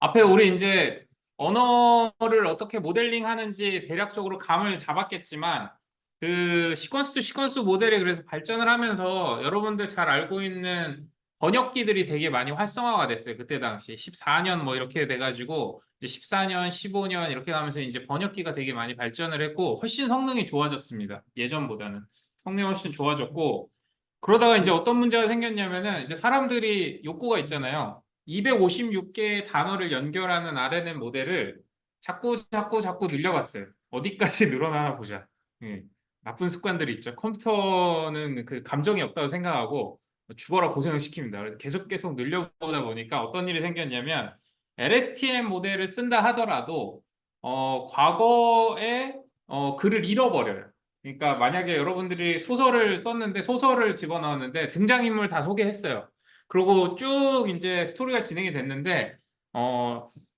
앞에 우리 이제 언어를 어떻게 모델링 하는지 대략적으로 감을 잡았겠지만 그 시퀀스 투 시퀀스 모델이 그래서 발전을 하면서 여러분들 잘 알고 있는 번역기들이 되게 많이 활성화가 됐어요. 그때 당시 14년 뭐 이렇게 돼가지고 이제 14년, 15년 이렇게 가면서 이제 번역기가 되게 많이 발전을 했고 훨씬 성능이 좋아졌습니다. 예전보다는 성능이 훨씬 좋아졌고 그러다가 이제 어떤 문제가 생겼냐면은 이제 사람들이 욕구가 있잖아요. 256개의 단어를 연결하는 RNN 모델을 자꾸 늘려봤어요. 어디까지 늘어나나 보자. 예, 나쁜 습관들이 있죠. 컴퓨터는 그 감정이 없다고 생각하고 죽어라 고생을 시킵니다. 그래서 계속 늘려보다 보니까 어떤 일이 생겼냐면 LSTM 모델을 쓴다 하더라도 과거에 글을 잃어버려요. 그러니까 만약에 여러분들이 소설을 썼는데 소설을 집어넣었는데 등장인물 다 소개했어요. 그리고 쭉 이제 스토리가 진행이 됐는데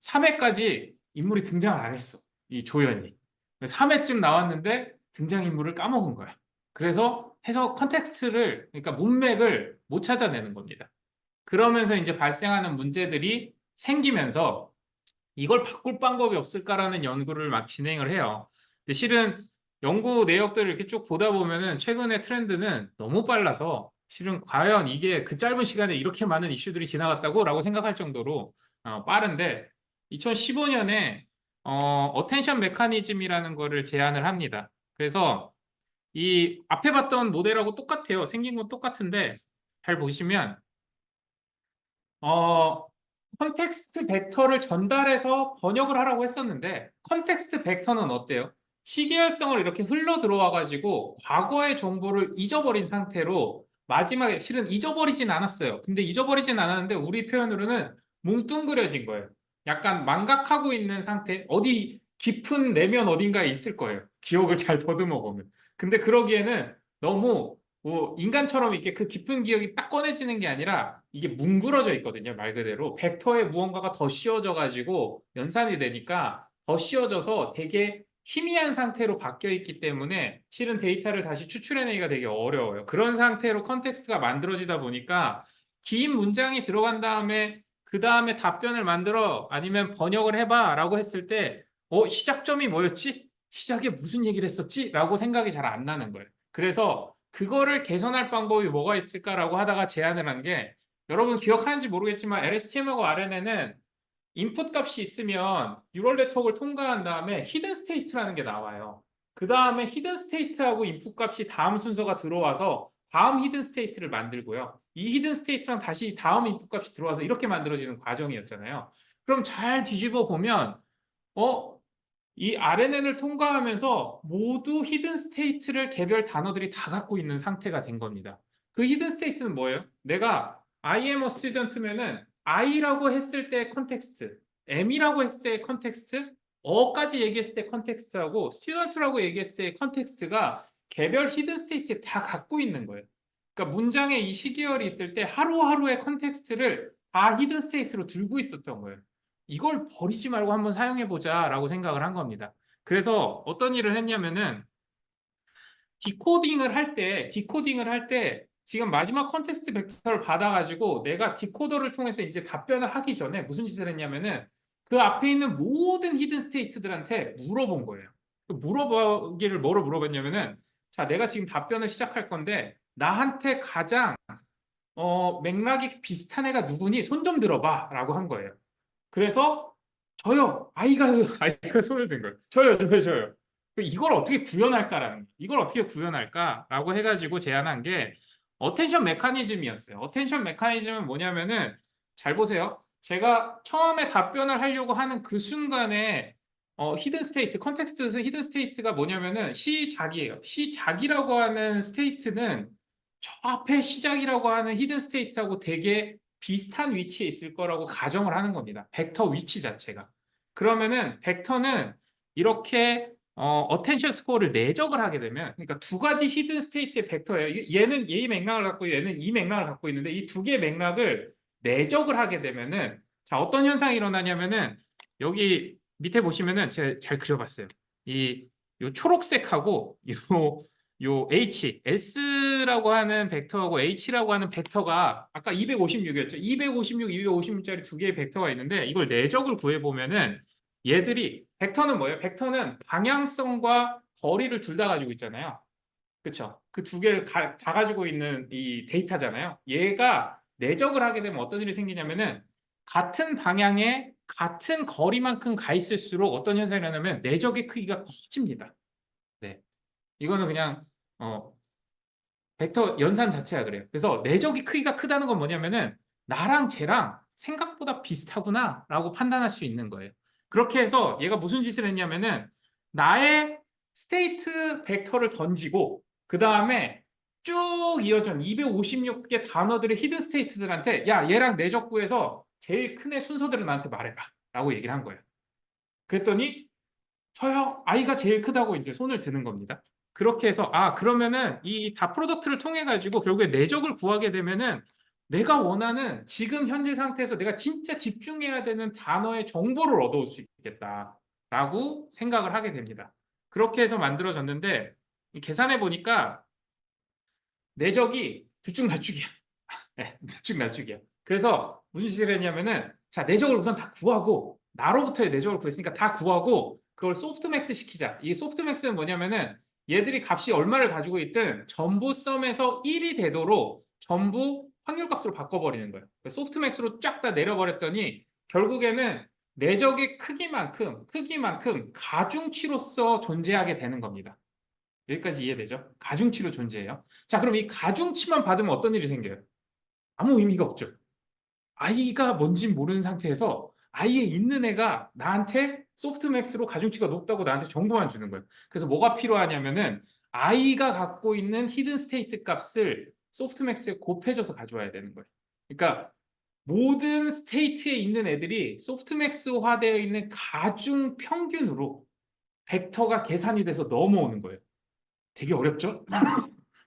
3회까지 인물이 등장을 안 했어. 이 조연이. 3회쯤 나왔는데 등장인물을 까먹은 거야. 그래서 해석 컨텍스트를 그러니까 문맥을 못 찾아내는 겁니다. 그러면서 이제 발생하는 문제들이 생기면서 이걸 바꿀 방법이 없을까라는 연구를 막 진행을 해요. 근데 실은 연구 내역들을 이렇게 쭉 보다 보면은 최근의 트렌드는 너무 빨라서 실은 과연 이게 그 짧은 시간에 이렇게 많은 이슈들이 지나갔다고? 라고 생각할 정도로 빠른데 2015년에 어텐션 메커니즘이라는 거를 제안을 합니다. 그래서 이 앞에 봤던 모델하고 똑같아요. 생긴 건 똑같은데 잘 보시면 어, 컨텍스트 벡터를 전달해서 번역을 하라고 했었는데 컨텍스트 벡터는 어때요? 시계열성을 이렇게 흘러 들어와 가지고 과거의 정보를 잊어버린 상태로 마지막에 실은 잊어버리진 않았어요. 근데 잊어버리진 않았는데 우리 표현으로는 뭉뚱그려진 거예요. 약간 망각하고 있는 상태, 어디 깊은 내면 어딘가에 있을 거예요. 기억을 잘 더듬어 보면. 근데 그러기에는 너무 뭐 인간처럼 이렇게 그 깊은 기억이 딱 꺼내지는 게 아니라 이게 뭉그러져 있거든요. 말 그대로 벡터에 무언가가 더 씌워져 가지고 연산이 되니까 더 씌워져서 되게 희미한 상태로 바뀌어 있기 때문에 실은 데이터를 다시 추출해내기가 되게 어려워요. 그런 상태로 컨텍스트가 만들어지다 보니까 긴 문장이 들어간 다음에 그 다음에 답변을 만들어 아니면 번역을 해봐 라고 했을 때 시작점이 뭐였지? 시작에 무슨 얘기를 했었지? 라고 생각이 잘 안 나는 거예요. 그래서 그거를 개선할 방법이 뭐가 있을까라고 하다가 제안을 한 게 여러분 기억하는지 모르겠지만 LSTM하고 RNN은 인풋 값이 있으면 뉴럴 네트워크를 통과한 다음에 히든 스테이트라는 게 나와요. 그 다음에 히든 스테이트하고 인풋 값이 다음 순서가 들어와서 다음 히든 스테이트를 만들고요. 이 히든 스테이트랑 다시 다음 인풋 값이 들어와서 이렇게 만들어지는 과정이었잖아요. 그럼 잘 뒤집어 보면 어? 이 RNN을 통과하면서 모두 히든 스테이트를 개별 단어들이 다 갖고 있는 상태가 된 겁니다. 그 히든 스테이트는 뭐예요? 내가 I am a student면은 I라고 했을 때 컨텍스트, M이라고 했을 때 컨텍스트, 어까지 얘기했을 때 컨텍스트하고 student라고 얘기했을 때 컨텍스트가 개별 히든 스테이트에 다 갖고 있는 거예요. 그러니까 문장에 이 시계열이 있을 때 하루하루의 컨텍스트를 다 히든 스테이트로 들고 있었던 거예요. 이걸 버리지 말고 한번 사용해 보자라고 생각을 한 겁니다. 그래서 어떤 일을 했냐면은 디코딩을 할 때 지금 마지막 컨텍스트 벡터를 받아가지고 내가 디코더를 통해서 이제 답변을 하기 전에 무슨 짓을 했냐면은 그 앞에 있는 모든 히든 스테이트들한테 물어본 거예요. 그 물어보기를 뭐로 물어봤냐면은 자, 내가 지금 답변을 시작할 건데 나한테 가장 맥락이 비슷한 애가 누구니? 손 좀 들어봐 라고 한 거예요. 그래서 저요. 아이가 손을 든 거예요. 저요. 이걸 어떻게 구현할까라는 이걸 어떻게 구현할까라고 해가지고 제안한 게 어텐션 메커니즘이었어요. 어텐션 메커니즘은 뭐냐면은 잘 보세요. 제가 처음에 답변을 하려고 하는 그 순간에 히든 스테이트, 컨텍스트에서 히든 스테이트가 뭐냐면은 시작이에요. 시작이라고 하는 스테이트는 저 앞에 시작이라고 하는 히든 스테이트하고 되게 비슷한 위치에 있을 거라고 가정을 하는 겁니다. 벡터 위치 자체가. 그러면은 벡터는 이렇게 어텐션 스코어를 내적을 하게 되면 그러니까 두 가지 히든 스테이트의 벡터예요. 얘는 이 맥락을 갖고 얘는 이 맥락을 갖고 있는데 이 두 개의 맥락을 내적을 하게 되면은 자 어떤 현상이 일어나냐면은 여기 밑에 보시면은 제가 잘 그려봤어요. 이 요 초록색하고 요 H, S X라고 하는 벡터하고 H라고 하는 벡터가 아까 256이었죠. 256, 256짜리 두 개의 벡터가 있는데 이걸 내적을 구해보면은 얘들이 벡터는 뭐예요? 벡터는 방향성과 거리를 둘 다 가지고 있잖아요. 그렇죠? 그 두 개를 다 가지고 있는 이 데이터잖아요. 얘가 내적을 하게 되면 어떤 일이 생기냐면은 같은 방향에 같은 거리만큼 가 있을수록 어떤 현상이 일어나면 내적의 크기가 커집니다. 네. 이거는 그냥 벡터 연산 자체가 그래요. 그래서 내적이 크기가 크다는 건 뭐냐면은 나랑 쟤랑 생각보다 비슷하구나 라고 판단할 수 있는 거예요. 그렇게 해서 얘가 무슨 짓을 했냐면은 나의 스테이트 벡터를 던지고 그 다음에 쭉 이어져 256개 단어들의 히든 스테이트들한테 야 얘랑 내적 구해서 제일 큰 애 순서대로 나한테 말해봐 라고 얘기를 한 거예요. 그랬더니 저요 아이가 제일 크다고 이제 손을 드는 겁니다. 그렇게 해서 그러면은 이 다 프로덕트를 통해 가지고 결국에 내적을 구하게 되면은 내가 원하는 지금 현재 상태에서 내가 진짜 집중해야 되는 단어의 정보를 얻어올 수 있겠다라고 생각을 하게 됩니다. 그렇게 해서 만들어졌는데 계산해 보니까 내적이 들쭉날쭉이야. 네, 들쭉날쭉이야. 그래서 무슨 짓을 했냐면은 자 내적을 우선 다 구하고 나로부터의 내적을 구했으니까 다 구하고 그걸 소프트맥스 시키자. 이 소프트맥스는 뭐냐면은 얘들이 값이 얼마를 가지고 있든 전부 썸에서 1이 되도록 전부 확률값으로 바꿔버리는 거예요. 소프트맥스로 쫙 다 내려버렸더니 결국에는 내적의 크기만큼 가중치로서 존재하게 되는 겁니다. 여기까지 이해되죠? 가중치로 존재해요. 자, 그럼 이 가중치만 받으면 어떤 일이 생겨요? 아무 의미가 없죠. 아이가 뭔진 모르는 상태에서 아이에 있는 애가 나한테 소프트맥스로 가중치가 높다고 나한테 정보만 주는 거예요. 그래서 뭐가 필요하냐면은 아이가 갖고 있는 히든 스테이트 값을 소프트맥스에 곱해져서 가져와야 되는 거예요. 그러니까 모든 스테이트에 있는 애들이 소프트맥스화되어 있는 가중 평균으로 벡터가 계산이 돼서 넘어오는 거예요. 되게 어렵죠?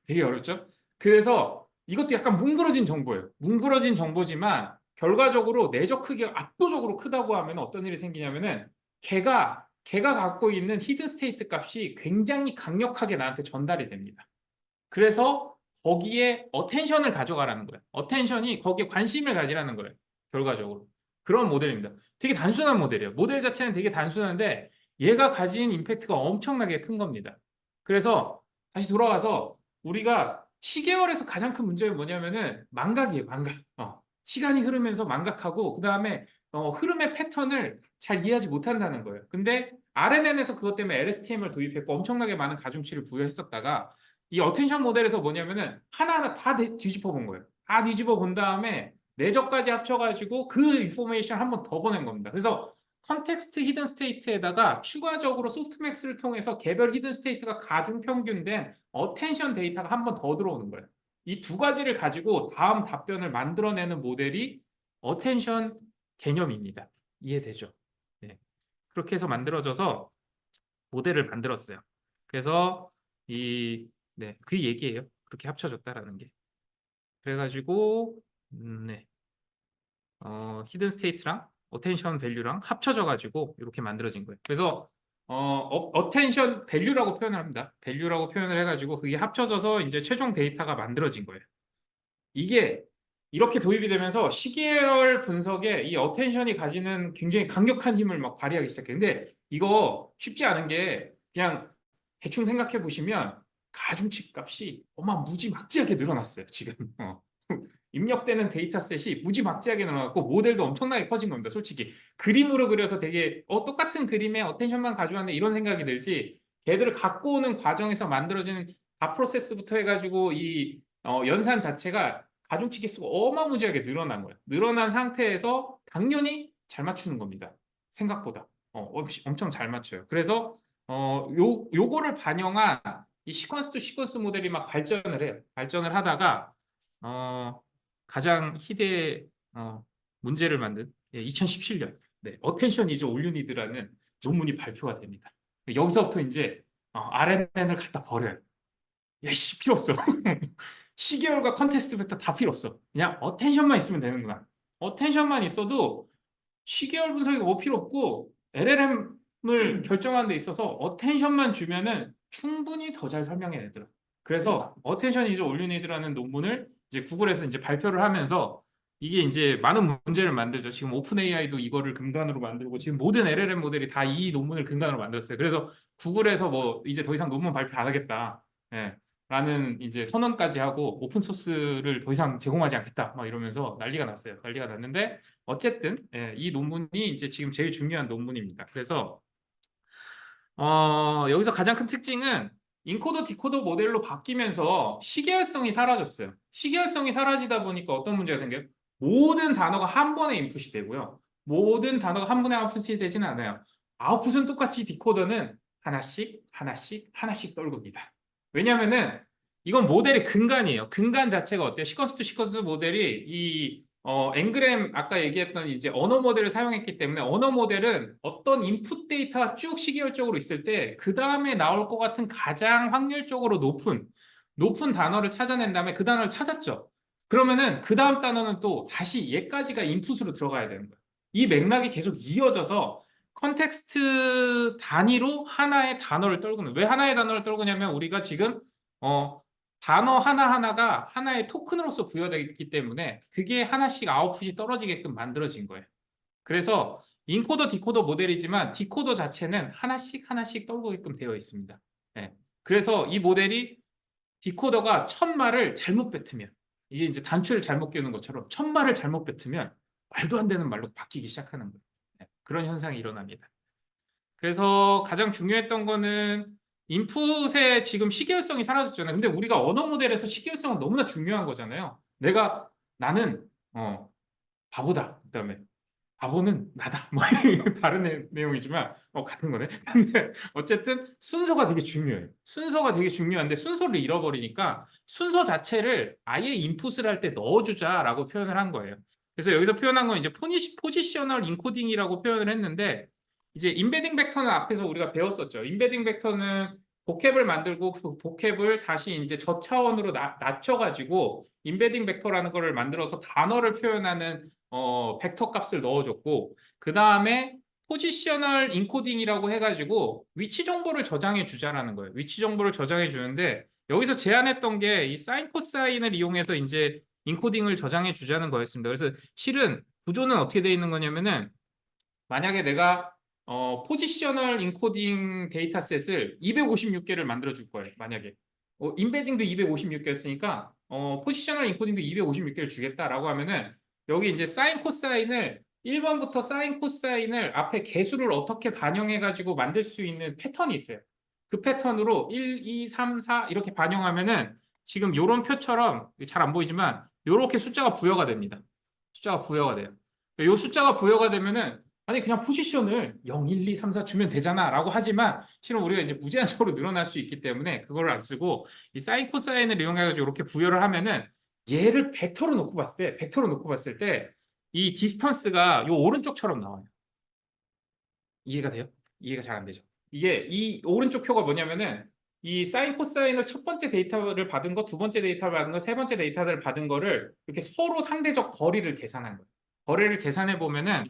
되게 어렵죠? 그래서 이것도 약간 뭉그러진 정보예요. 뭉그러진 정보지만 결과적으로 내적 크기가 압도적으로 크다고 하면 어떤 일이 생기냐면은 걔가 갖고 있는 히든 스테이트 값이 굉장히 강력하게 나한테 전달이 됩니다. 그래서 거기에 어텐션을 가져가라는 거예요. 어텐션이 거기에 관심을 가지라는 거예요. 결과적으로. 그런 모델입니다. 되게 단순한 모델이에요. 모델 자체는 되게 단순한데 얘가 가진 임팩트가 엄청나게 큰 겁니다. 그래서 다시 돌아와서 우리가 시계열에서 가장 큰 문제는 뭐냐면은 망각이에요. 망각. 시간이 흐르면서 망각하고 그 다음에 흐름의 패턴을 잘 이해하지 못한다는 거예요. 근데 RNN에서 그것 때문에 LSTM을 도입했고 엄청나게 많은 가중치를 부여했었다가 이 어텐션 모델에서 뭐냐면은 하나하나 다 뒤집어 본 거예요. 다 뒤집어 본 다음에 내적까지 합쳐가지고 그 인포메이션 한 번 더 보낸 겁니다. 그래서 컨텍스트 히든 스테이트에다가 추가적으로 소프트맥스를 통해서 개별 히든 스테이트가 가중평균된 어텐션 데이터가 한 번 더 들어오는 거예요. 이 두 가지를 가지고 다음 답변을 만들어내는 모델이 어텐션 개념입니다. 이해되죠? 네. 그렇게 해서 만들어져서 모델을 만들었어요. 그래서 네, 그 얘기예요. 그렇게 합쳐졌다라는 게. 그래가지고 네, 히든 스테이트랑 어텐션 밸류랑 합쳐져 가지고 이렇게 만들어진 거예요. 그래서 어텐션 밸류라고 표현을 합니다. 밸류라고 표현을 해가지고 그게 합쳐져서 이제 최종 데이터가 만들어진 거예요. 이게 이렇게 도입이 되면서 시계열 분석에 이 어텐션이 가지는 굉장히 강력한 힘을 막 발휘하기 시작해요. 근데 이거 쉽지 않은 게 그냥 대충 생각해 보시면 가중치 값이 무지막지하게 늘어났어요. 지금 입력되는 데이터셋이 무지막지하게 늘어났고 모델도 엄청나게 커진 겁니다. 솔직히 그림으로 그려서 되게 똑같은 그림에 어텐션만 가져왔는데 이런 생각이 들지 걔들을 갖고 오는 과정에서 만들어지는 다 프로세스부터 해가지고 이 연산 자체가 가중치 개수가 어마무지하게 늘어난 거예요. 늘어난 상태에서 당연히 잘 맞추는 겁니다. 생각보다 엄청 잘 맞춰요. 그래서 요거를 반영한 이 시퀀스 투 시퀀스 모델이 막 발전을 해요. 발전을 하다가 가장 희대의 문제를 만든 2017년 네, 어텐션 이즈 올 유 니드라는 논문이 발표가 됩니다. 여기서부터 이제 RNN을 갖다 버려요. 야씨 필요 없어. 시계열과 컨테스트 벡터 다 필요 없어. 그냥 어텐션만 있으면 되는구나. 어텐션만 있어도 시계열 분석이 뭐 필요 없고 LLM을 결정하는 데 있어서 어텐션만 주면은 충분히 더 잘 설명해내더라. 그래서 Attention is all you need라는 논문을 이제 구글에서 이제 발표를 하면서 이게 이제 많은 문제를 만들죠. 지금 오픈 AI도 이거를 근간으로 만들고 지금 모든 LLM 모델이 다 이 논문을 근간으로 만들었어요. 그래서 구글에서 뭐 이제 더 이상 논문 발표 안 하겠다. 예. 라는 이제 선언까지 하고 오픈 소스를 더 이상 제공하지 않겠다. 막 이러면서 난리가 났어요. 난리가 났는데 어쨌든 예, 이 논문이 이제 지금 제일 중요한 논문입니다. 그래서 여기서 가장 큰 특징은 인코더 디코더 모델로 바뀌면서 시계열성이 사라졌어요. 시계열성이 사라지다 보니까 어떤 문제가 생겨요? 모든 단어가 한 번에 인풋이 되고요. 모든 단어가 한 번에 아웃풋이 되지는 않아요. 아웃풋은 똑같이 디코더는 하나씩 하나씩 하나씩 떨굽니다. 왜냐면은 이건 모델의 근간이에요. 근간 자체가 어때요? 시퀀스 투 시퀀스 모델이 이 앵그램 아까 얘기했던 이제 언어 모델을 사용했기 때문에 언어 모델은 어떤 인풋 데이터가 쭉 시계열적으로 있을 때 그 다음에 나올 것 같은 가장 확률적으로 높은 단어를 찾아낸 다음에 그 단어를 찾았죠. 그러면은 그 다음 단어는 또 다시 얘까지가 인풋으로 들어가야 되는 거예요. 이 맥락이 계속 이어져서 컨텍스트 단위로 하나의 단어를 떨구는. 왜 하나의 단어를 떨구냐면 우리가 지금 단어 하나하나가 하나의 토큰으로서 부여되기 때문에 그게 하나씩 아웃풋이 떨어지게끔 만들어진 거예요. 그래서 인코더 디코더 모델이지만 디코더 자체는 하나씩 하나씩 떨구게끔 되어 있습니다. 네. 그래서 이 모델이 디코더가 1000말을 잘못 뱉으면 이게 이제 단추를 잘못 끼우는 것처럼 1000말을 잘못 뱉으면 말도 안 되는 말로 바뀌기 시작하는 거예요. 네. 그런 현상이 일어납니다. 그래서 가장 중요했던 거는 인풋의 지금 시계열성이 사라졌잖아요. 근데 우리가 언어 모델에서 시계열성은 너무나 중요한 거잖아요. 나는 바보다. 그다음에 바보는 나다. 뭐 다른 내용이지만 같은 거네. 근데 어쨌든 순서가 되게 중요해요. 순서가 되게 중요한데 순서를 잃어버리니까 순서 자체를 아예 인풋을 할 때 넣어주자라고 표현을 한 거예요. 그래서 여기서 표현한 건 이제 포지셔널 인코딩이라고 표현을 했는데 이제 인베딩 벡터는 앞에서 우리가 배웠었죠. 인베딩 벡터는 복합을 만들고 그 복합을 다시 이제 저차원으로 낮춰가지고 인베딩 벡터라는 거를 만들어서 단어를 표현하는 벡터 값을 넣어줬고 그 다음에 포지셔널 인코딩이라고 해가지고 위치 정보를 저장해 주자라는 거예요. 위치 정보를 저장해 주는데 여기서 제안했던 게 이 사인 코사인을 이용해서 이제 인코딩을 저장해 주자는 거였습니다. 그래서 실은 구조는 어떻게 되어 있는 거냐면은 만약에 내가 포지셔널 인코딩 데이터셋을 256개를 만들어 줄 거예요. 만약에 인베딩도 256개였으니까 포지셔널 인코딩도 256개를 주겠다라고 하면은 여기 이제 사인 코사인을 1번부터 사인 코사인을 앞에 개수를 어떻게 반영해 가지고 만들 수 있는 패턴이 있어요. 그 패턴으로 1, 2, 3, 4 이렇게 반영하면은 지금 요런 표처럼 잘 안 보이지만 요렇게 숫자가 부여가 됩니다. 숫자가 부여가 돼요. 요 숫자가 부여가 되면은 아니 그냥 포지션을 0, 1, 2, 3, 4 주면 되잖아 라고 하지만 실은 우리가 이제 무제한적으로 늘어날 수 있기 때문에 그거를 안 쓰고 이 사인 코사인을 이용해서 이렇게 부여를 하면은 얘를 벡터로 놓고 봤을 때 이 디스턴스가 요 오른쪽처럼 나와요. 이해가 돼요? 이해가 잘 안 되죠. 이게 이 오른쪽 표가 뭐냐면은 이 사인 코사인을 첫 번째 데이터를 받은 거, 두 번째 데이터를 받은 거, 세 번째 데이터를 받은 거를 이렇게 서로 상대적 거리를 계산한 거예요. 거리를 계산해 보면은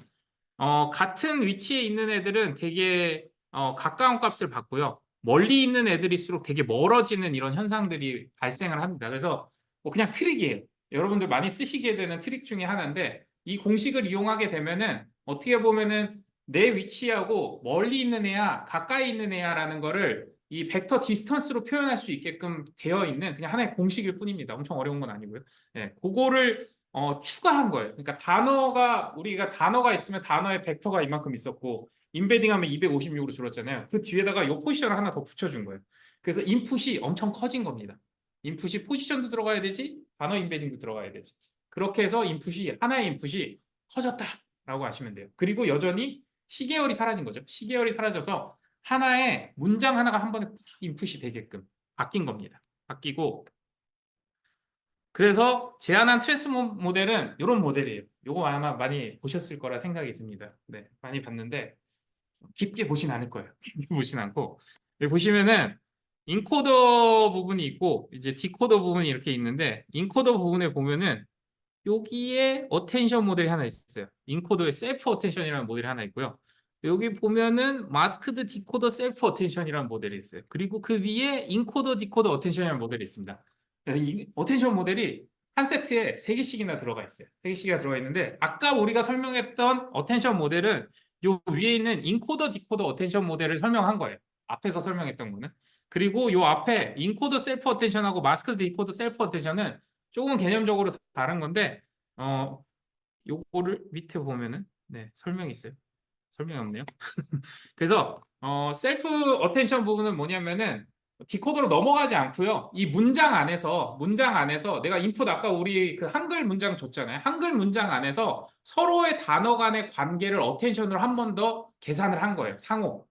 같은 위치에 있는 애들은 되게 가까운 값을 받고요. 멀리 있는 애들일수록 되게 멀어지는 이런 현상들이 발생을 합니다. 그래서 뭐 그냥 트릭이에요. 여러분들 많이 쓰시게 되는 트릭 중에 하나인데 이 공식을 이용하게 되면은 어떻게 보면은 내 위치하고 멀리 있는 애야, 가까이 있는 애야라는 거를 이 벡터 디스턴스로 표현할 수 있게끔 되어 있는 그냥 하나의 공식일 뿐입니다. 엄청 어려운 건 아니고요. 네, 그거를 추가한 거예요. 그러니까 우리가 단어가 있으면 단어에 벡터가 이만큼 있었고, 인베딩하면 256으로 줄었잖아요. 그 뒤에다가 요 포지션을 하나 더 붙여준 거예요. 그래서 인풋이 엄청 커진 겁니다. 인풋이 포지션도 들어가야 되지, 단어 인베딩도 들어가야 되지. 그렇게 해서 하나의 인풋이 커졌다라고 하시면 돼요. 그리고 여전히 시계열이 사라진 거죠. 시계열이 사라져서 하나의 문장 하나가 한 번에 인풋이 되게끔 바뀐 겁니다. 바뀌고, 그래서 제안한 트랜스 모델은 이런 모델이에요. 이거 아마 많이 보셨을 거라 생각이 듭니다. 네, 많이 봤는데 깊게 보진 않을 거예요. 깊게 보진 않고 여기 보시면은 인코더 부분이 있고 이제 디코더 부분이 이렇게 있는데 인코더 부분에 보면은 여기에 어텐션 모델이 하나 있어요. 인코더의 셀프 어텐션이라는 모델이 하나 있고요. 여기 보면은 마스크드 디코더 셀프 어텐션이라는 모델이 있어요. 그리고 그 위에 인코더 디코더 어텐션이라는 모델이 있습니다. 이 어텐션 모델이 한 세트에 3개씩이나 들어가 있어요. 3개씩이나 들어가 있는데 아까 우리가 설명했던 어텐션 모델은 요 위에 있는 인코더 디코더 어텐션 모델을 설명한 거예요. 앞에서 설명했던 거는. 그리고 요 앞에 인코더 셀프 어텐션하고 마스크드 디코더 셀프 어텐션은 조금 개념적으로 다른 건데 요거를 밑에 보면은 네, 설명이 있어요. 설명이 없네요. 그래서 셀프 어텐션 부분은 뭐냐면은 디코더로 넘어가지 않고요. 이 문장 안에서 내가 인풋 아까 우리 그 한글 문장 줬잖아요. 한글 문장 안에서 서로의 단어 간의 관계를 어텐션으로 한 번 더 계산을 한 거예요. 상호.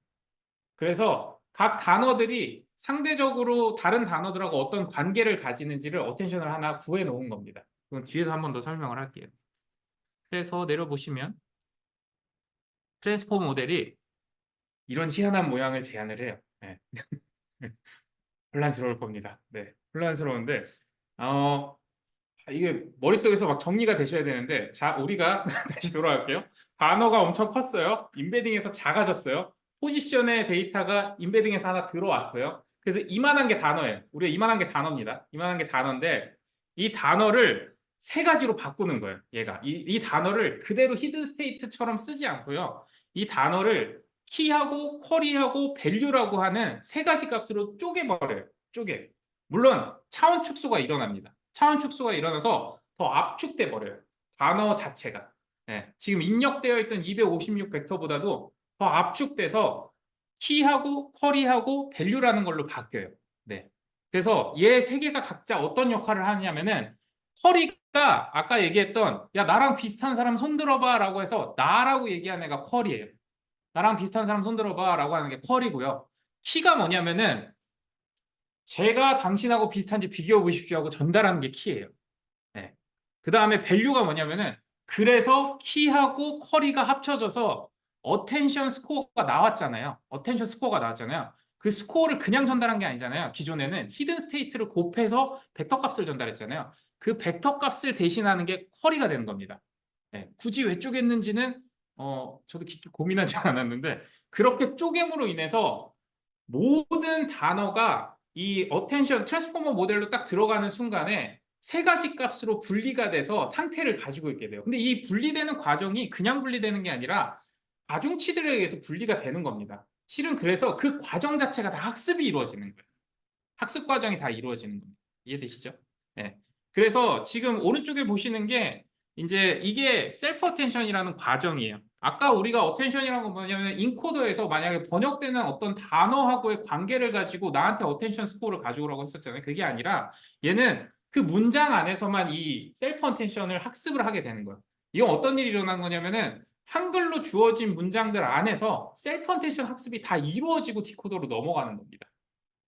그래서 각 단어들이 상대적으로 다른 단어들하고 어떤 관계를 가지는지를 어텐션을 하나 구해 놓은 겁니다. 그건 뒤에서 한 번 더 설명을 할게요. 그래서 내려보시면 트랜스포머 모델이 이런 희한한 모양을 제안을 해요. 네. 혼란스러울 겁니다. 네, 혼란스러운데 이게 머릿속에서 막 정리가 되셔야 되는데 자, 우리가 다시 돌아갈게요. 단어가 엄청 컸어요. 인베딩에서 작아졌어요. 포지션의 데이터가 인베딩에서 하나 들어왔어요. 그래서 이만한 게 단어예요. 우리가 이만한 게 단어입니다. 이만한 게 단어인데 이 단어를 3가지로 바꾸는 거예요. 얘가 이 단어를 그대로 히든 스테이트처럼 쓰지 않고요. 이 단어를 키하고 쿼리하고 밸류라고 하는 3가지 값으로 쪼개버려요. 쪼개. 물론 차원 축소가 일어납니다. 차원 축소가 일어나서 더 압축돼 버려요. 단어 자체가. 네, 지금 입력되어 있던 256 벡터보다도 더 압축돼서 키하고 쿼리하고 밸류라는 걸로 바뀌어요. 네. 그래서 얘 3개가 각자 어떤 역할을 하냐면은 쿼리가 아까 얘기했던 야 나랑 비슷한 사람 손 들어봐 라고 해서 나라고 얘기한 애가 쿼리예요. 나랑 비슷한 사람 손 들어봐 라고 하는 게 쿼리고요. 키가 뭐냐면은 제가 당신하고 비슷한지 비교해 보십시오 하고 전달하는 게 키예요. 네. 그 다음에 밸류가 뭐냐면은 그래서 키하고 쿼리가 합쳐져서 어텐션 스코어가 나왔잖아요. 어텐션 스코어가 나왔잖아요. 그 스코어를 그냥 전달한 게 아니잖아요. 기존에는 히든 스테이트를 곱해서 벡터 값을 전달했잖아요. 그 벡터 값을 대신하는 게 쿼리가 되는 겁니다. 네. 굳이 왜 쪼갰는지는 저도 깊게 고민하지 않았는데 그렇게 쪼갰으로 인해서 모든 단어가 이 어텐션 트랜스포머 모델로 딱 들어가는 순간에 3가지 값으로 분리가 돼서 상태를 가지고 있게 돼요. 근데 이 분리되는 과정이 그냥 분리되는 게 아니라 가중치들에 의해서 분리가 되는 겁니다. 실은 그래서 그 과정 자체가 다 학습이 이루어지는 거예요. 학습 과정이 다 이루어지는 겁니다. 이해되시죠? 네. 그래서 지금 오른쪽에 보시는 게 이제 이게 셀프 어텐션이라는 과정이에요. 아까 우리가 어텐션이라는 건 뭐냐면 인코더에서 만약에 번역되는 어떤 단어하고의 관계를 가지고 나한테 어텐션 스코어를 가져오라고 했었잖아요. 그게 아니라 얘는 그 문장 안에서만 이 셀프 어텐션을 학습을 하게 되는 거예요. 이건 어떤 일이 일어난 거냐면은 한글로 주어진 문장들 안에서 셀프 어텐션 학습이 다 이루어지고 디코더로 넘어가는 겁니다.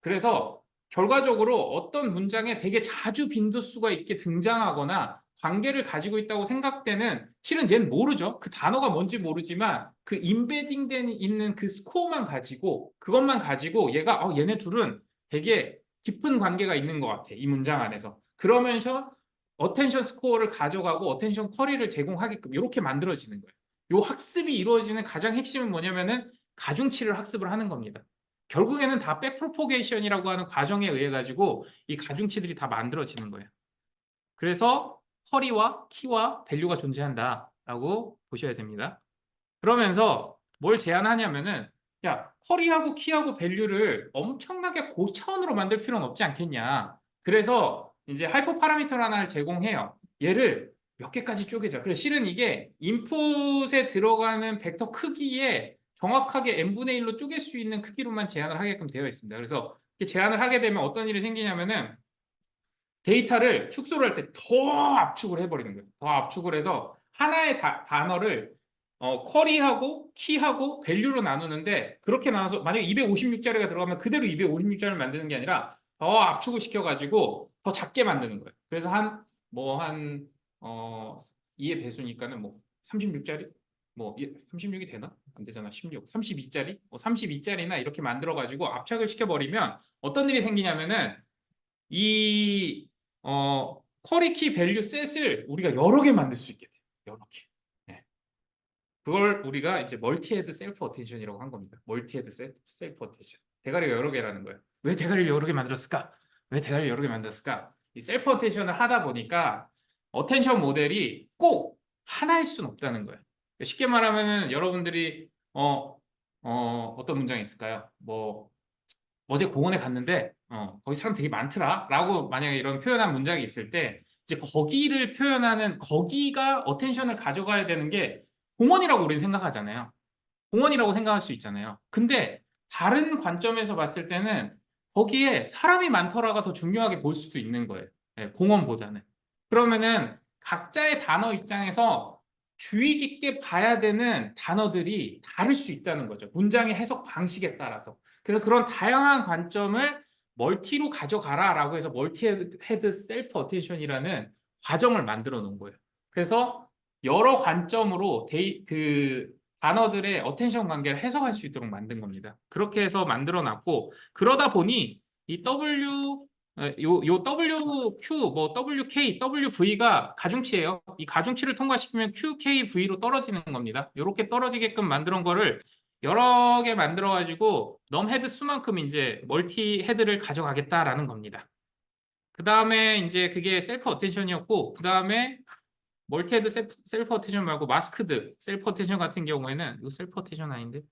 그래서 결과적으로 어떤 문장에 되게 자주 빈도수가 있게 등장하거나 관계를 가지고 있다고 생각되는 실은 얘는 모르죠. 그 단어가 뭔지 모르지만 그 인베딩된 있는 그 스코어만 가지고 그것만 가지고 얘가 얘네 둘은 되게 깊은 관계가 있는 것 같아. 이 문장 안에서. 그러면서 어텐션 스코어를 가져가고 어텐션 쿼리를 제공하게끔 이렇게 만들어지는 거예요. 이 학습이 이루어지는 가장 핵심은 뭐냐면은 가중치를 학습을 하는 겁니다. 결국에는 다 백프로포게이션이라고 하는 과정에 의해 가지고 이 가중치들이 다 만들어지는 거예요. 그래서 쿼리와 키와 밸류가 존재한다라고 보셔야 됩니다. 그러면서 뭘 제안하냐면은 야, 쿼리하고 키하고 밸류를 엄청나게 고차원으로 만들 필요는 없지 않겠냐. 그래서 이제 하이퍼 파라미터 하나를 제공해요. 얘를 몇 개까지 쪼개죠. 그래서 실은 이게 인풋에 들어가는 벡터 크기에 정확하게 n분의 1로 쪼갤 수 있는 크기로만 제한을 하게끔 되어 있습니다. 그래서 이렇게 제한을 하게 되면 어떤 일이 생기냐면은 데이터를 축소를 할 때 더 압축을 해버리는 거예요. 더 압축을 해서 하나의 단어를 쿼리하고 키하고 밸류로 나누는데 그렇게 나눠서 만약에 256자리가 들어가면 그대로 256자리를 만드는 게 아니라 더 압축을 시켜가지고 더 작게 만드는 거예요. 그래서 한 2의 배수니까는 뭐 36자리? 뭐 36이 되나? 안 되잖아. 16, 32짜리? 32짜리나 이렇게 만들어가지고 압착을 시켜버리면 어떤 일이 생기냐면은 이 쿼리 키 밸류 셋을 우리가 여러 개 만들 수 있게 돼요. 여러 개. 네. 그걸 우리가 이제 멀티헤드 셀프 어텐션이라고 한 겁니다. 멀티헤드 셀프 어텐션. 대가리가 여러 개라는 거예요. 왜 대가리를 여러 개 만들었을까? 왜 대가리를 여러 개 만들었을까? 이 셀프 어텐션을 하다 보니까 어텐션 모델이 꼭 하나일 수는 없다는 거예요. 쉽게 말하면은 여러분들이 어떤 문장이 있을까요? 뭐 어제 공원에 갔는데 거기 사람 되게 많더라 라고 만약에 이런 표현한 문장이 있을 때 이제 거기를 표현하는 거기가 어텐션을 가져가야 되는 게 공원이라고 우리는 생각하잖아요. 공원이라고 생각할 수 있잖아요. 근데 다른 관점에서 봤을 때는 거기에 사람이 많더라가 더 중요하게 볼 수도 있는 거예요. 네, 공원보다는. 그러면은 각자의 단어 입장에서 주의 깊게 봐야 되는 단어들이 다를 수 있다는 거죠. 문장의 해석 방식에 따라서. 그래서 그런 다양한 관점을 멀티로 가져가라라고 해서 멀티헤드 셀프 어텐션이라는 과정을 만들어 놓은 거예요. 그래서 여러 관점으로 그 단어들의 어텐션 관계를 해석할 수 있도록 만든 겁니다. 그렇게 해서 만들어 놨고 그러다 보니 이 요 WQ, 뭐 WK, WV가 가중치예요. 이 가중치를 통과시키면 QKV로 떨어지는 겁니다. 이렇게 떨어지게끔 만들어 놓은 거를 여러 개 만들어 가지고 넘 헤드 수만큼 이제 멀티 헤드를 가져가겠다라는 겁니다. 그 다음에 이제 그게 셀프 어텐션이었고 그 다음에 멀티헤드 셀프 어텐션 말고 마스크드 셀프 어텐션 같은 경우에는 이거 셀프 어텐션 아닌데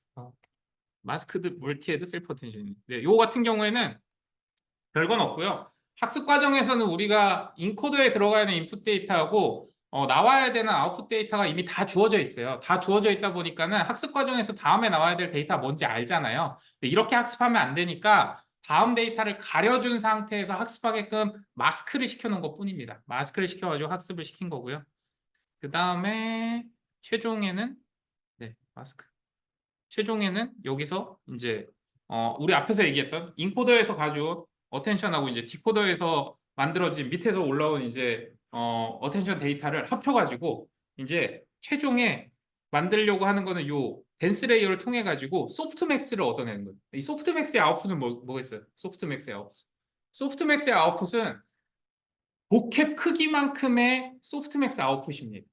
마스크드 멀티헤드 셀프 어텐션 네, 요 같은 경우에는 별건 없고요. 학습 과정에서는 우리가 인코더에 들어가야 하는 인풋 데이터하고 나와야 되는 아웃풋 데이터가 이미 다 주어져 있어요. 다 주어져 있다 보니까는 학습 과정에서 다음에 나와야 될 데이터가 뭔지 알잖아요. 이렇게 학습하면 안 되니까 다음 데이터를 가려준 상태에서 학습하게끔 마스크를 시켜놓은 것 뿐입니다. 마스크를 시켜가지고 학습을 시킨 거고요. 그 다음에 최종에는 네, 마스크. 최종에는 여기서 이제 우리 앞에서 얘기했던 인코더에서 가져온 어텐션하고 이제 디코더에서 만들어진 밑에서 올라온 이제 어텐션 데이터를 합쳐가지고 이제 최종에 만들려고 하는 거는 요 덴스 레이어를 통해 가지고 소프트맥스를 얻어내는 거예요. 이 소프트맥스의 아웃풋은 뭐가 있어요? 소프트맥스의 아웃풋. 소프트맥스의 아웃풋은 복캡 크기만큼의 소프트맥스 아웃풋입니다.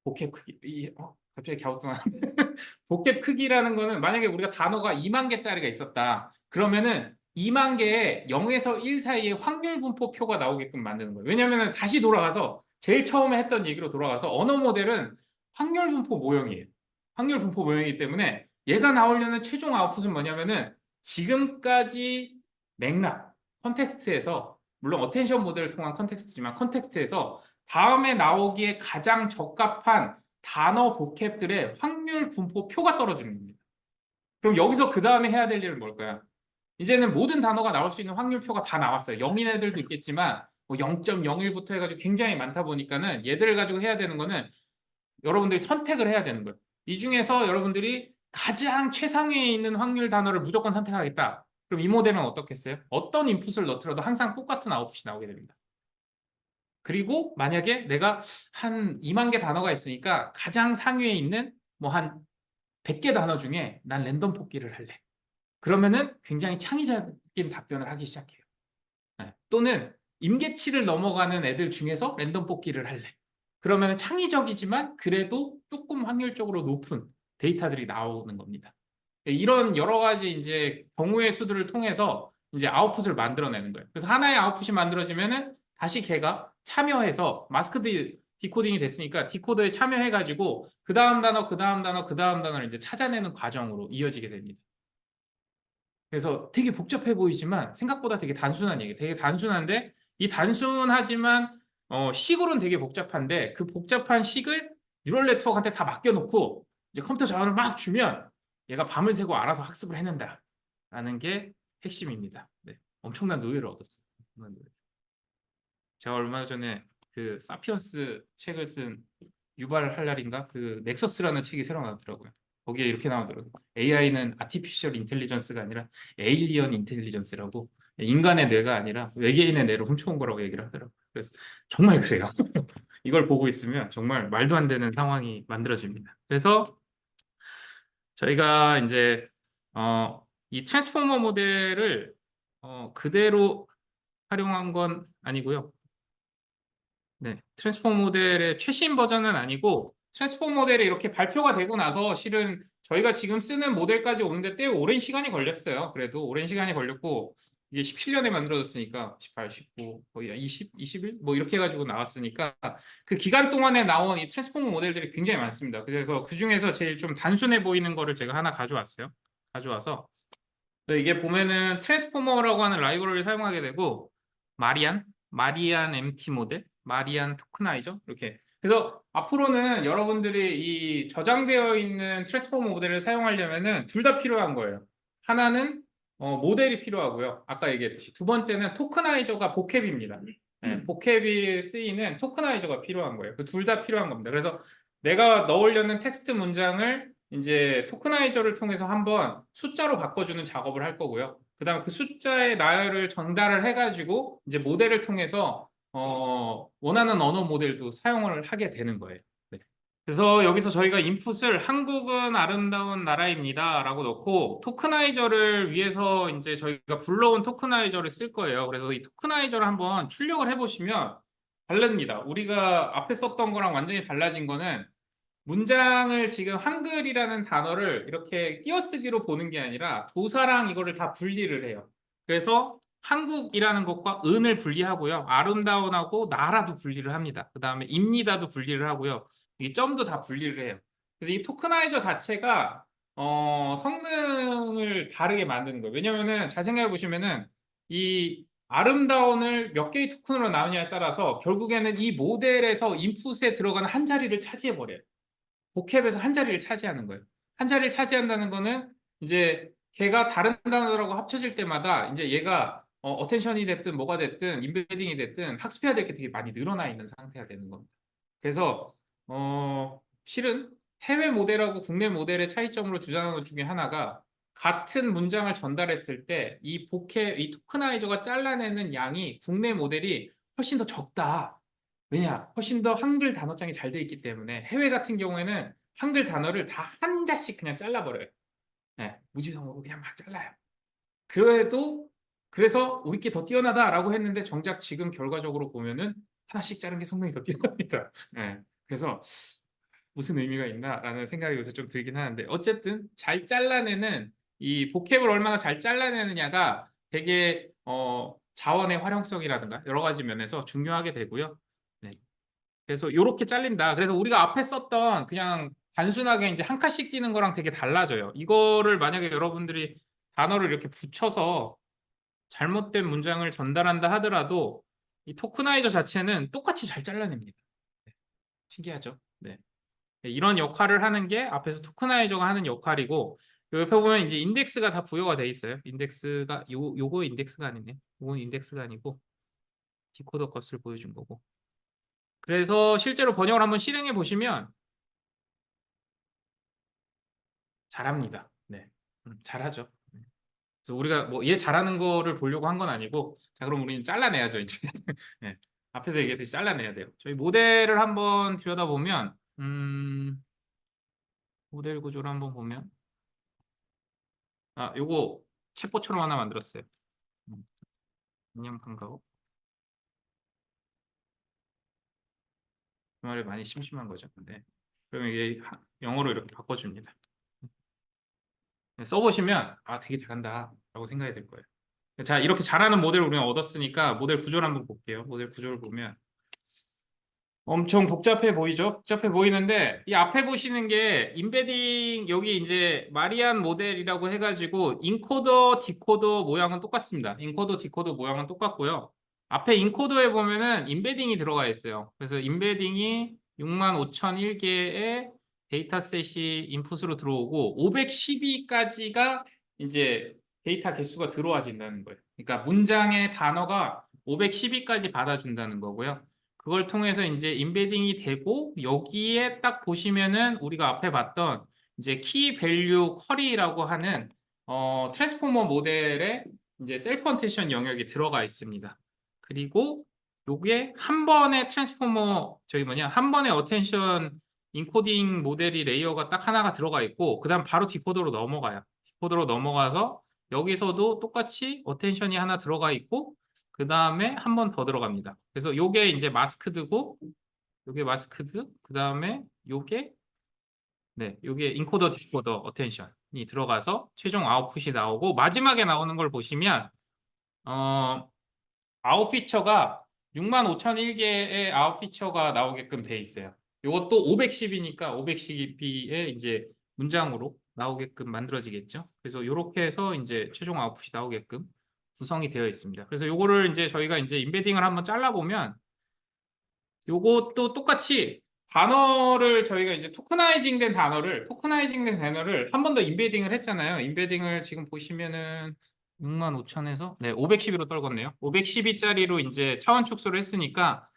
복캡 크기 갑자기 갸우뚱하는데 복캡 크기라는 거는 만약에 우리가 단어가 2만 개짜리가 있었다 그러면은 2만 개의 0에서 1 사이의 확률 분포표가 나오게끔 만드는 거예요. 왜냐하면 다시 돌아가서 제일 처음에 했던 얘기로 돌아가서 언어 모델은 확률 분포 모형이에요. 확률 분포 모형이기 때문에 얘가 나오려는 최종 아웃풋은 뭐냐면은 지금까지 맥락 컨텍스트에서 물론 어텐션 모델을 통한 컨텍스트지만 컨텍스트에서 다음에 나오기에 가장 적합한 단어 보캡들의 확률 분포표가 떨어지는 겁니다. 그럼 여기서 그 다음에 해야 될 일은 뭘까요? 이제는 모든 단어가 나올 수 있는 확률표가 다 나왔어요. 0인 애들도 있겠지만 뭐 0.01부터 해가지고 굉장히 많다 보니까는 얘들을 가지고 해야 되는 거는 여러분들이 선택을 해야 되는 거예요. 이 중에서 여러분들이 가장 최상위에 있는 확률 단어를 무조건 선택하겠다. 그럼 이 모델은 어떻겠어요? 어떤 인풋을 넣더라도 항상 똑같은 아웃풋이 나오게 됩니다. 그리고 만약에 내가 한 2만 개 단어가 있으니까 가장 상위에 있는 뭐 한 100개 단어 중에 난 랜덤 뽑기를 할래. 그러면은 굉장히 창의적인 답변을 하기 시작해요. 네. 또는 임계치를 넘어가는 애들 중에서 랜덤 뽑기를 할래. 그러면은 창의적이지만 그래도 조금 확률적으로 높은 데이터들이 나오는 겁니다. 이런 여러 가지 이제 경우의 수들을 통해서 이제 아웃풋을 만들어내는 거예요. 그래서 하나의 아웃풋이 만들어지면은 다시 걔가 참여해서 마스크드 디코딩이 됐으니까 디코더에 참여해가지고 그 다음 단어, 그 다음 단어, 그 다음 단어를 이제 찾아내는 과정으로 이어지게 됩니다. 그래서 되게 복잡해 보이지만 생각보다 되게 단순한 얘기, 되게 단순한데 이 단순하지만 식으로는 되게 복잡한데 그 복잡한 식을 뉴럴 네트워크한테 다 맡겨놓고 이제 컴퓨터 자원을 막 주면 얘가 밤을 새고 알아서 학습을 해낸다라는 게 핵심입니다. 네, 엄청난 노예를 얻었어요. 엄청난 노예. 제가 얼마 전에 그 사피언스 책을 쓴 유발 할랄인가 그 넥서스라는 책이 새로 나왔더라고요. 거기에 이렇게 나오더라고요. AI는 아티피셜 인텔리전스가 아니라 에일리언 인텔리전스라고 인간의 뇌가 아니라 외계인의 뇌로 훔쳐온 거라고 얘기를 하더라고요. 그래서 정말 그래요. 이걸 보고 있으면 정말 말도 안 되는 상황이 만들어집니다. 그래서 저희가 이제 이 트랜스포머 모델을 그대로 활용한 건 아니고요. 네, 트랜스포머 모델의 최신 버전은 아니고 트랜스포머 모델이 이렇게 발표가 되고 나서 실은 저희가 지금 쓰는 모델까지 오는데 꽤 오랜 시간이 걸렸어요. 그래도 오랜 시간이 걸렸고 이게 17년에 만들어졌으니까 18, 19, 거의 20, 21? 뭐 이렇게 해가지고 나왔으니까 그 기간 동안에 나온 이 트랜스포머 모델들이 굉장히 많습니다. 그래서 그 중에서 제일 좀 단순해 보이는 거를 제가 하나 가져왔어요. 가져와서 이게 보면은 트랜스포머라고 하는 라이브러리를 사용하게 되고 마리안 MT 모델, 마리안 토크나이저 이렇게. 그래서 앞으로는 여러분들이 이 저장되어 있는 트랜스포머 모델을 사용하려면은 둘 다 필요한 거예요. 하나는 모델이 필요하고요. 아까 얘기했듯이 두 번째는 토크나이저가 보캡입니다. 네, 보캡이 쓰이는 토크나이저가 필요한 거예요. 그 둘 다 필요한 겁니다. 그래서 내가 넣으려는 텍스트 문장을 이제 토크나이저를 통해서 한번 숫자로 바꿔주는 작업을 할 거고요. 그다음에 그 숫자의 나열을 전달을 해가지고 이제 모델을 통해서 원하는 언어 모델도 사용을 하게 되는 거예요. 네. 그래서 여기서 저희가 인풋을 한국은 아름다운 나라입니다 라고 넣고 토크나이저를 위해서 이제 저희가 불러온 토크나이저를 쓸 거예요. 그래서 이 토크나이저를 한번 출력을 해보시면 다릅니다. 우리가 앞에 썼던 거랑 완전히 달라진 거는 문장을 지금 한글이라는 단어를 이렇게 띄어쓰기로 보는 게 아니라 조사랑 이거를 다 분리를 해요. 그래서 한국이라는 것과 은을 분리하고요. 아름다운하고 나라도 분리를 합니다. 그 다음에 입니다도 분리를 하고요. 이 점도 다 분리를 해요. 그래서 이 토크나이저 자체가 성능을 다르게 만드는 거예요. 왜냐면은 잘 생각해 보시면은 이 아름다운을 몇 개의 토큰으로 나오냐에 따라서 결국에는 이 모델에서 인풋에 들어가는 한 자리를 차지해 버려요. 보캡에서 한 자리를 차지하는 거예요. 한 자리를 차지한다는 거는 이제 걔가 다른 단어라고 합쳐질 때마다 이제 얘가 어텐션이 됐든 뭐가 됐든 인베딩이 됐든 학습해야 될 게 되게 많이 늘어나 있는 상태가 되는 겁니다. 그래서 실은 해외 모델하고 국내 모델의 차이점으로 주장하는 것 중에 하나가 같은 문장을 전달했을 때 이 토크나이저가 잘라내는 양이 국내 모델이 훨씬 더 적다. 왜냐? 훨씬 더 한글 단어장이 잘 돼 있기 때문에 해외 같은 경우에는 한글 단어를 다 한자씩 그냥 잘라버려요. 네, 무지성으로 그냥 막 잘라요. 그래도 그래서 우리께 더 뛰어나다라고 했는데 정작 지금 결과적으로 보면은 하나씩 자른 게 성능이 더 뛰어납니다. 네, 그래서 무슨 의미가 있나라는 생각이 요새 좀 들긴 하는데 어쨌든 잘 잘라내는 이 보캡을 얼마나 잘 잘라내느냐가 되게 자원의 활용성이라든가 여러 가지 면에서 중요하게 되고요. 네. 그래서 이렇게 잘린다. 그래서 우리가 앞에 썼던 그냥 단순하게 이제 한 칸씩 띄는 거랑 되게 달라져요. 이거를 만약에 여러분들이 단어를 이렇게 붙여서 잘못된 문장을 전달한다 하더라도 이 토크나이저 자체는 똑같이 잘 잘라냅니다. 네. 신기하죠? 네. 네, 이런 역할을 하는 게 앞에서 토크나이저가 하는 역할이고 요 옆에 보면 이제 인덱스가 다 부여가 돼 있어요. 인덱스가 요거 인덱스가 아니네. 요건 인덱스가 아니고 디코더 값을 보여준 거고. 그래서 실제로 번역을 한번 실행해 보시면 잘합니다. 네, 잘하죠. 그래서 우리가 뭐 얘 잘하는 거를 보려고 한 건 아니고, 자 그럼 우리는 잘라내야죠 이제. 네, 앞에서 얘기했듯이 잘라내야 돼요. 저희 모델을 한번 들여다보면, 모델 구조를 한번 보면, 요거 챗봇처럼 하나 만들었어요. 안녕 반가워. 그 말이 많이 심심한 거죠. 근데 그러면 이게 영어로 이렇게 바꿔줍니다. 네, 써보시면 되게 잘한다 라고 생각이 들 거예요. 자, 이렇게 잘하는 모델을 우리가 얻었으니까 모델 구조를 한번 볼게요. 모델 구조를 보면 엄청 복잡해 보이죠? 복잡해 보이는데 이 앞에 보시는 게 인베딩, 여기 이제 마리안 모델이라고 해가지고 인코더, 디코더 모양은 똑같습니다. 인코더, 디코더 모양은 똑같고요. 앞에 인코더에 보면은 인베딩이 들어가 있어요. 그래서 인베딩이 65,001개의 데이터셋이 인풋으로 들어오고 512까지가 이제 데이터 개수가 들어와진다는 거예요. 그러니까 문장의 단어가 512까지 받아준다는 거고요. 그걸 통해서 이제 인베딩이 되고 여기에 딱 보시면은 우리가 앞에 봤던 이제 키 밸류 쿼리라고 하는 트랜스포머 모델의 이제 셀프 언테이션 영역이 들어가 있습니다. 그리고 요게 한 번의 트랜스포머 한 번의 어텐션 인코딩 모델이 레이어가 딱 하나가 들어가 있고 그다음 바로 디코더로 넘어가요. 디코더로 넘어가서 여기서도 똑같이 어텐션이 하나 들어가 있고 그 다음에 한 번 더 들어갑니다. 그래서 요게 이제 마스크드고 요게 마스크드, 그 다음에 요게 네, 요게 인코더 디코더 어텐션이 들어가서 최종 아웃풋이 나오고 마지막에 나오는 걸 보시면 어 아웃 피처가 65,001개의 아웃 피처가 나오게끔 돼 있어요. 요것도 510이니까 512의 이제 문장으로 나오게끔 만들어지겠죠. 그래서 요렇게 해서 이제 최종 아웃풋이 나오게끔 구성이 되어 있습니다. 그래서 요거를 이제 저희가 이제 인베딩을 한번 잘라보면 요것도 똑같이 단어를 저희가 이제 토커나이징된 단어를 한 번 더 인베딩을 했잖아요. 인베딩을 지금 보시면은 65,000에서 네, 512로 떨궜네요. 512짜리로 이제 차원 축소를 했으니까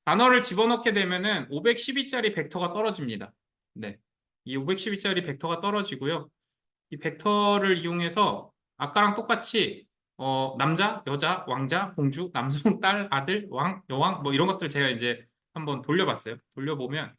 단어를 집어넣게 되면은 512짜리 벡터가 떨어집니다. 네. 이 512짜리 벡터가 떨어지고요. 이 벡터를 이용해서 아까랑 똑같이 남자, 여자, 왕자, 공주, 남성, 딸, 아들, 왕, 여왕 뭐 이런 것들 제가 이제 한번 돌려봤어요. 돌려보면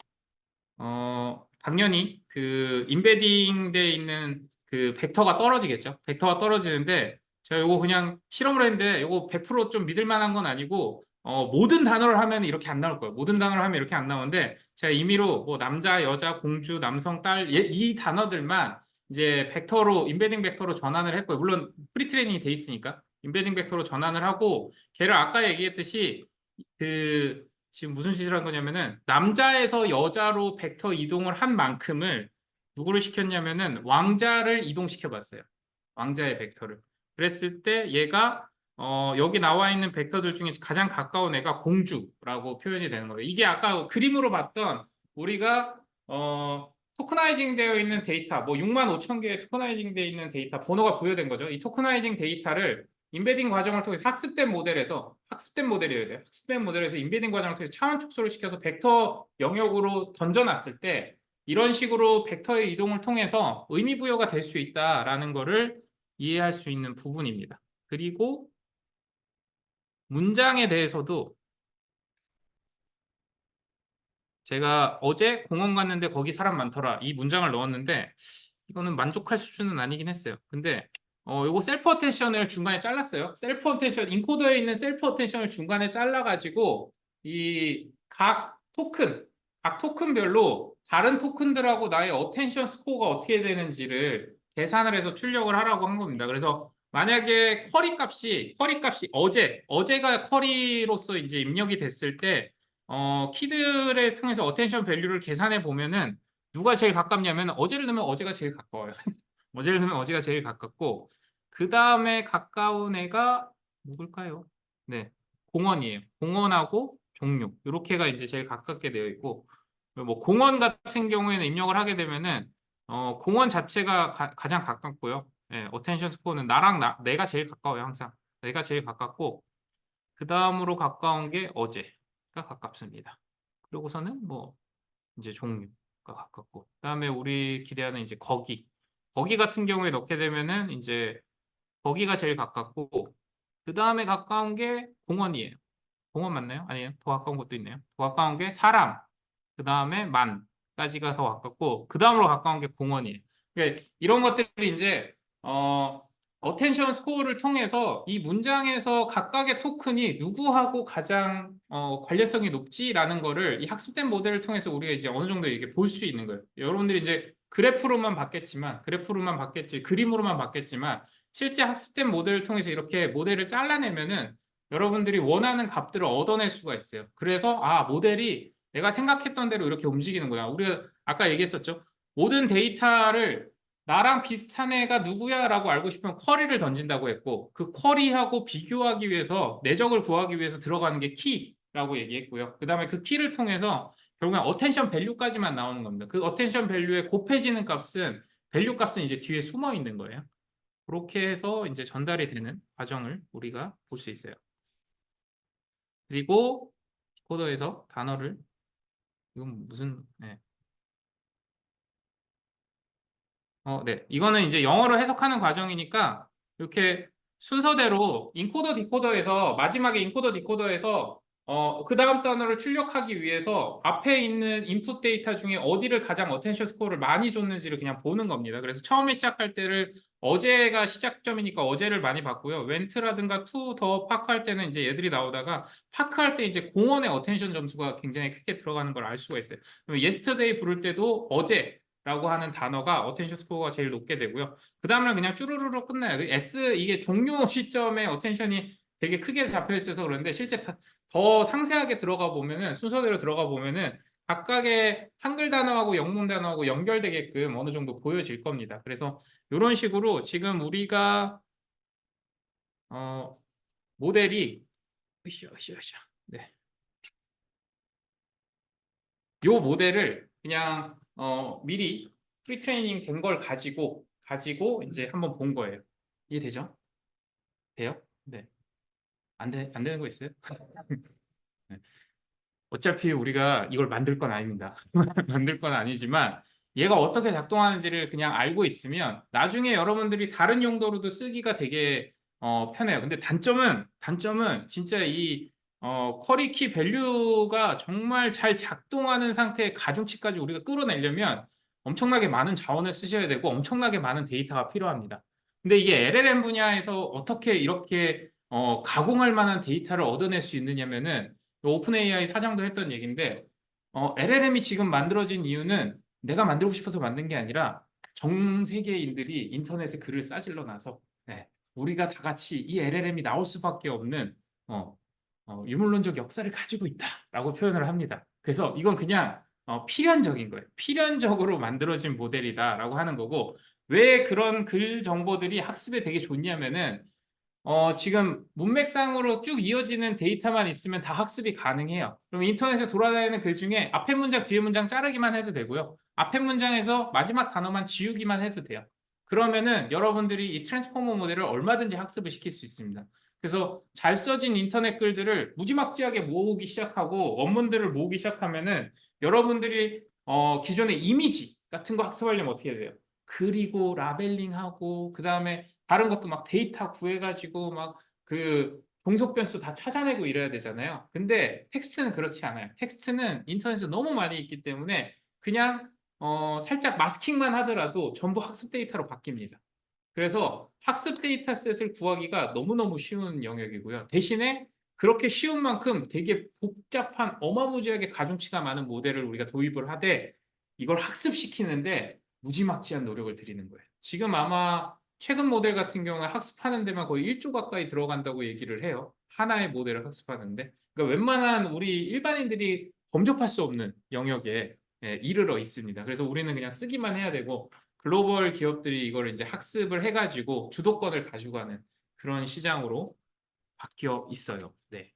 당연히 그 인베딩 돼 있는 그 벡터가 떨어지겠죠. 벡터가 떨어지는데 제가 이거 그냥 실험을 했는데 이거 100%좀 믿을 만한 건 아니고 모든 단어를 하면 이렇게 안 나올 거예요. 모든 단어를 하면 이렇게 안 나오는데 제가 임의로 뭐 남자, 여자, 공주, 남성, 딸 이 단어들만 이제 벡터로 인베딩 벡터로 전환을 했고요. 물론 프리트레이닝이 돼 있으니까 인베딩 벡터로 전환을 하고 걔를 아까 얘기했듯이 그 지금 무슨 짓을 한 거냐면은 남자에서 여자로 벡터 이동을 한 만큼을 누구를 시켰냐면은 왕자를 이동시켜 봤어요. 왕자의 벡터를. 그랬을 때 얘가 여기 나와 있는 벡터들 중에 가장 가까운 애가 공주라고 표현이 되는 거예요. 이게 아까 그림으로 봤던 우리가 토커나이징 되어 있는 데이터, 뭐 65,000개의 토커나이징 되어 있는 데이터, 번호가 부여된 거죠. 이 토커나이징 데이터를 인베딩 과정을 통해서 학습된 모델이어야 돼요. 학습된 모델에서 인베딩 과정을 통해서 차원 축소를 시켜서 벡터 영역으로 던져놨을 때 이런 식으로 벡터의 이동을 통해서 의미 부여가 될 수 있다라는 거를 이해할 수 있는 부분입니다. 그리고 문장에 대해서도 제가 어제 공원 갔는데 거기 사람 많더라. 이 문장을 넣었는데 이거는 만족할 수준은 아니긴 했어요. 근데 요거 셀프 어텐션을 중간에 잘랐어요. 셀프 어텐션 인코더에 있는 셀프 어텐션을 중간에 잘라가지고 이 각 토큰별로 다른 토큰들하고 나의 어텐션 스코어가 어떻게 되는지를 계산을 해서 출력을 하라고 한 겁니다. 그래서 만약에 쿼리 값이 어제가 쿼리로서 이제 입력이 됐을 때 키들을 통해서 어텐션 밸류를 계산해 보면은 누가 제일 가깝냐면 어제를 넣으면 어제가 제일 가까워요. 어제를 넣으면 어제가 제일 가깝고 그 다음에 가까운 애가 누굴까요? 네, 공원이에요. 공원하고 종류 이렇게가 이제 제일 가깝게 되어 있고 뭐 공원 같은 경우에는 입력을 하게 되면은 공원 자체가 가장 가깝고요. 네, 어텐션 스코어는 내가 제일 가까워요. 항상 내가 제일 가깝고 그 다음으로 가까운 게 어제가 가깝습니다. 그리고서는 뭐 이제 종류가 가깝고 그다음에 우리 기대하는 이제 거기 같은 경우에 넣게 되면은 이제 거기가 제일 가깝고 그 다음에 가까운 게 공원이에요. 공원 맞나요? 아니에요. 더 가까운 것도 있네요. 더 가까운 게 사람, 그 다음에 만까지가 더 가깝고 그 다음으로 가까운 게 공원이에요. 그러니까 이런 것들이 이제 어텐션 스코어를 통해서 이 문장에서 각각의 토큰이 누구하고 가장 관련성이 높지라는 거를 이 학습된 모델을 통해서 우리가 이제 어느 정도 이게 볼 수 있는 거예요. 여러분들이 이제 그래프로만 봤겠지, 그림으로만 봤겠지만 실제 학습된 모델을 통해서 이렇게 모델을 잘라내면은 여러분들이 원하는 값들을 얻어낼 수가 있어요. 그래서 모델이 내가 생각했던 대로 이렇게 움직이는구나. 우리가 아까 얘기했었죠. 모든 데이터를 나랑 비슷한 애가 누구야 라고 알고 싶으면 쿼리를 던진다고 했고 그 쿼리하고 비교하기 위해서 내적을 구하기 위해서 들어가는 게 키라고 얘기했고요. 그 다음에 그 키를 통해서 결국엔 어텐션 밸류까지만 나오는 겁니다. 그 어텐션 밸류에 곱해지는 밸류 값은 이제 뒤에 숨어 있는 거예요. 그렇게 해서 이제 전달이 되는 과정을 우리가 볼 수 있어요. 그리고 코더에서 단어를 이건 무슨 네. 네. 이거는 이제 영어로 해석하는 과정이니까 이렇게 순서대로 인코더 디코더에서 마지막에 인코더 디코더에서 그 다음 단어를 출력하기 위해서 앞에 있는 인풋 데이터 중에 어디를 가장 어텐션 스코어를 많이 줬는지를 그냥 보는 겁니다. 그래서 처음에 시작할 때를 어제가 시작점이니까 어제를 많이 봤고요. 웬트라든가 투 더 파크 할 때는 이제 얘들이 나오다가 파크 할 때 이제 공원의 어텐션 점수가 굉장히 크게 들어가는 걸 알 수가 있어요. 그러면 yesterday 부를 때도 어제라고 하는 단어가 어텐션 스코어가 제일 높게 되고요. 그 다음은 그냥 쭈루루루 끝나요. 이게 종료 시점에 어텐션이 되게 크게 잡혀 있어서 그런데 실제 더 상세하게 들어가 보면은 순서대로 들어가 보면은 각각의 한글 단어하고 영문 단어하고 연결되게끔 어느 정도 보여질 겁니다. 그래서 이런 식으로 지금 우리가 어, 모델이 으쌰. 네. 요 모델을 그냥 미리 프리트레이닝 된 걸 가지고 이제 한번 본 거예요. 이해되죠? 돼요? 네. 안 되는 거 있어요? 네. 어차피 우리가 이걸 만들 건 아닙니다. 만들 건 아니지만 얘가 어떻게 작동하는지를 그냥 알고 있으면 나중에 여러분들이 다른 용도로도 쓰기가 되게 편해요. 근데 단점은 진짜 이 쿼리 키 밸류가 정말 잘 작동하는 상태의 가중치까지 우리가 끌어내려면 엄청나게 많은 자원을 쓰셔야 되고 엄청나게 많은 데이터가 필요합니다. 근데 이게 LLM 분야에서 어떻게 이렇게 가공할 만한 데이터를 얻어낼 수 있느냐면은 오픈 AI 사장도 했던 얘기인데 LLM이 지금 만들어진 이유는 내가 만들고 싶어서 만든 게 아니라 전 세계인들이 인터넷에 글을 싸질러 놔서 네, 우리가 다 같이 이 LLM이 나올 수밖에 없는 어, 유물론적 역사를 가지고 있다라고 표현을 합니다. 그래서 이건 그냥 필연적인 거예요. 필연적으로 만들어진 모델이다라고 하는 거고 왜 그런 글 정보들이 학습에 되게 좋냐면은 지금 문맥상으로 쭉 이어지는 데이터만 있으면 다 학습이 가능해요. 그럼 인터넷에 돌아다니는 글 중에 앞에 문장, 뒤에 문장 자르기만 해도 되고요. 앞에 문장에서 마지막 단어만 지우기만 해도 돼요. 그러면은 여러분들이 이 트랜스포머 모델을 얼마든지 학습을 시킬 수 있습니다. 그래서 잘 써진 인터넷 글들을 무지막지하게 모으기 시작하고 원문들을 모으기 시작하면은 여러분들이 기존의 이미지 같은 거 학습하려면 어떻게 해야 돼요? 그리고 라벨링하고 그 다음에 다른 것도 막 데이터 구해가지고 막 그 종속 변수 다 찾아내고 이래야 되잖아요. 근데 텍스트는 그렇지 않아요. 텍스트는 인터넷에 너무 많이 있기 때문에 그냥 살짝 마스킹만 하더라도 전부 학습 데이터로 바뀝니다. 그래서 학습 데이터셋을 구하기가 너무너무 쉬운 영역이고요. 대신에 그렇게 쉬운 만큼 되게 복잡한 어마무지하게 가중치가 많은 모델을 우리가 도입을 하되 이걸 학습시키는데 무지막지한 노력을 들이는 거예요. 지금 아마 최근 모델 같은 경우에 학습하는 데만 거의 1조 가까이 들어간다고 얘기를 해요. 하나의 모델을 학습하는데. 그러니까 웬만한 우리 일반인들이 범접할 수 없는 영역에 이르러 있습니다. 그래서 우리는 그냥 쓰기만 해야 되고 글로벌 기업들이 이걸 이제 학습을 해가지고 주도권을 가지고 가는 그런 시장으로 바뀌어 있어요. 네.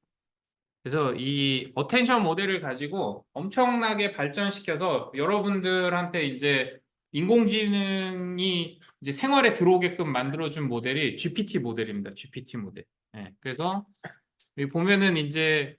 그래서 이 어텐션 모델을 가지고 엄청나게 발전시켜서 여러분들한테 이제 인공지능이 이제 생활에 들어오게끔 만들어준 모델이 GPT 모델입니다. GPT 모델. 네. 그래서 여기 보면은 이제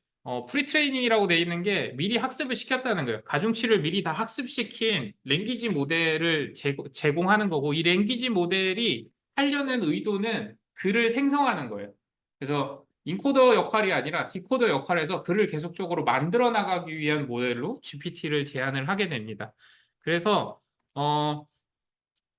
프리트레이닝이라고 돼 있는 게 미리 학습을 시켰다는 거예요. 가중치를 미리 다 학습시킨 랭귀지 모델을 제공하는 거고 이 랭귀지 모델이 하려는 의도는 글을 생성하는 거예요. 그래서 인코더 역할이 아니라 디코더 역할에서 글을 계속적으로 만들어 나가기 위한 모델로 GPT를 제안을 하게 됩니다. 그래서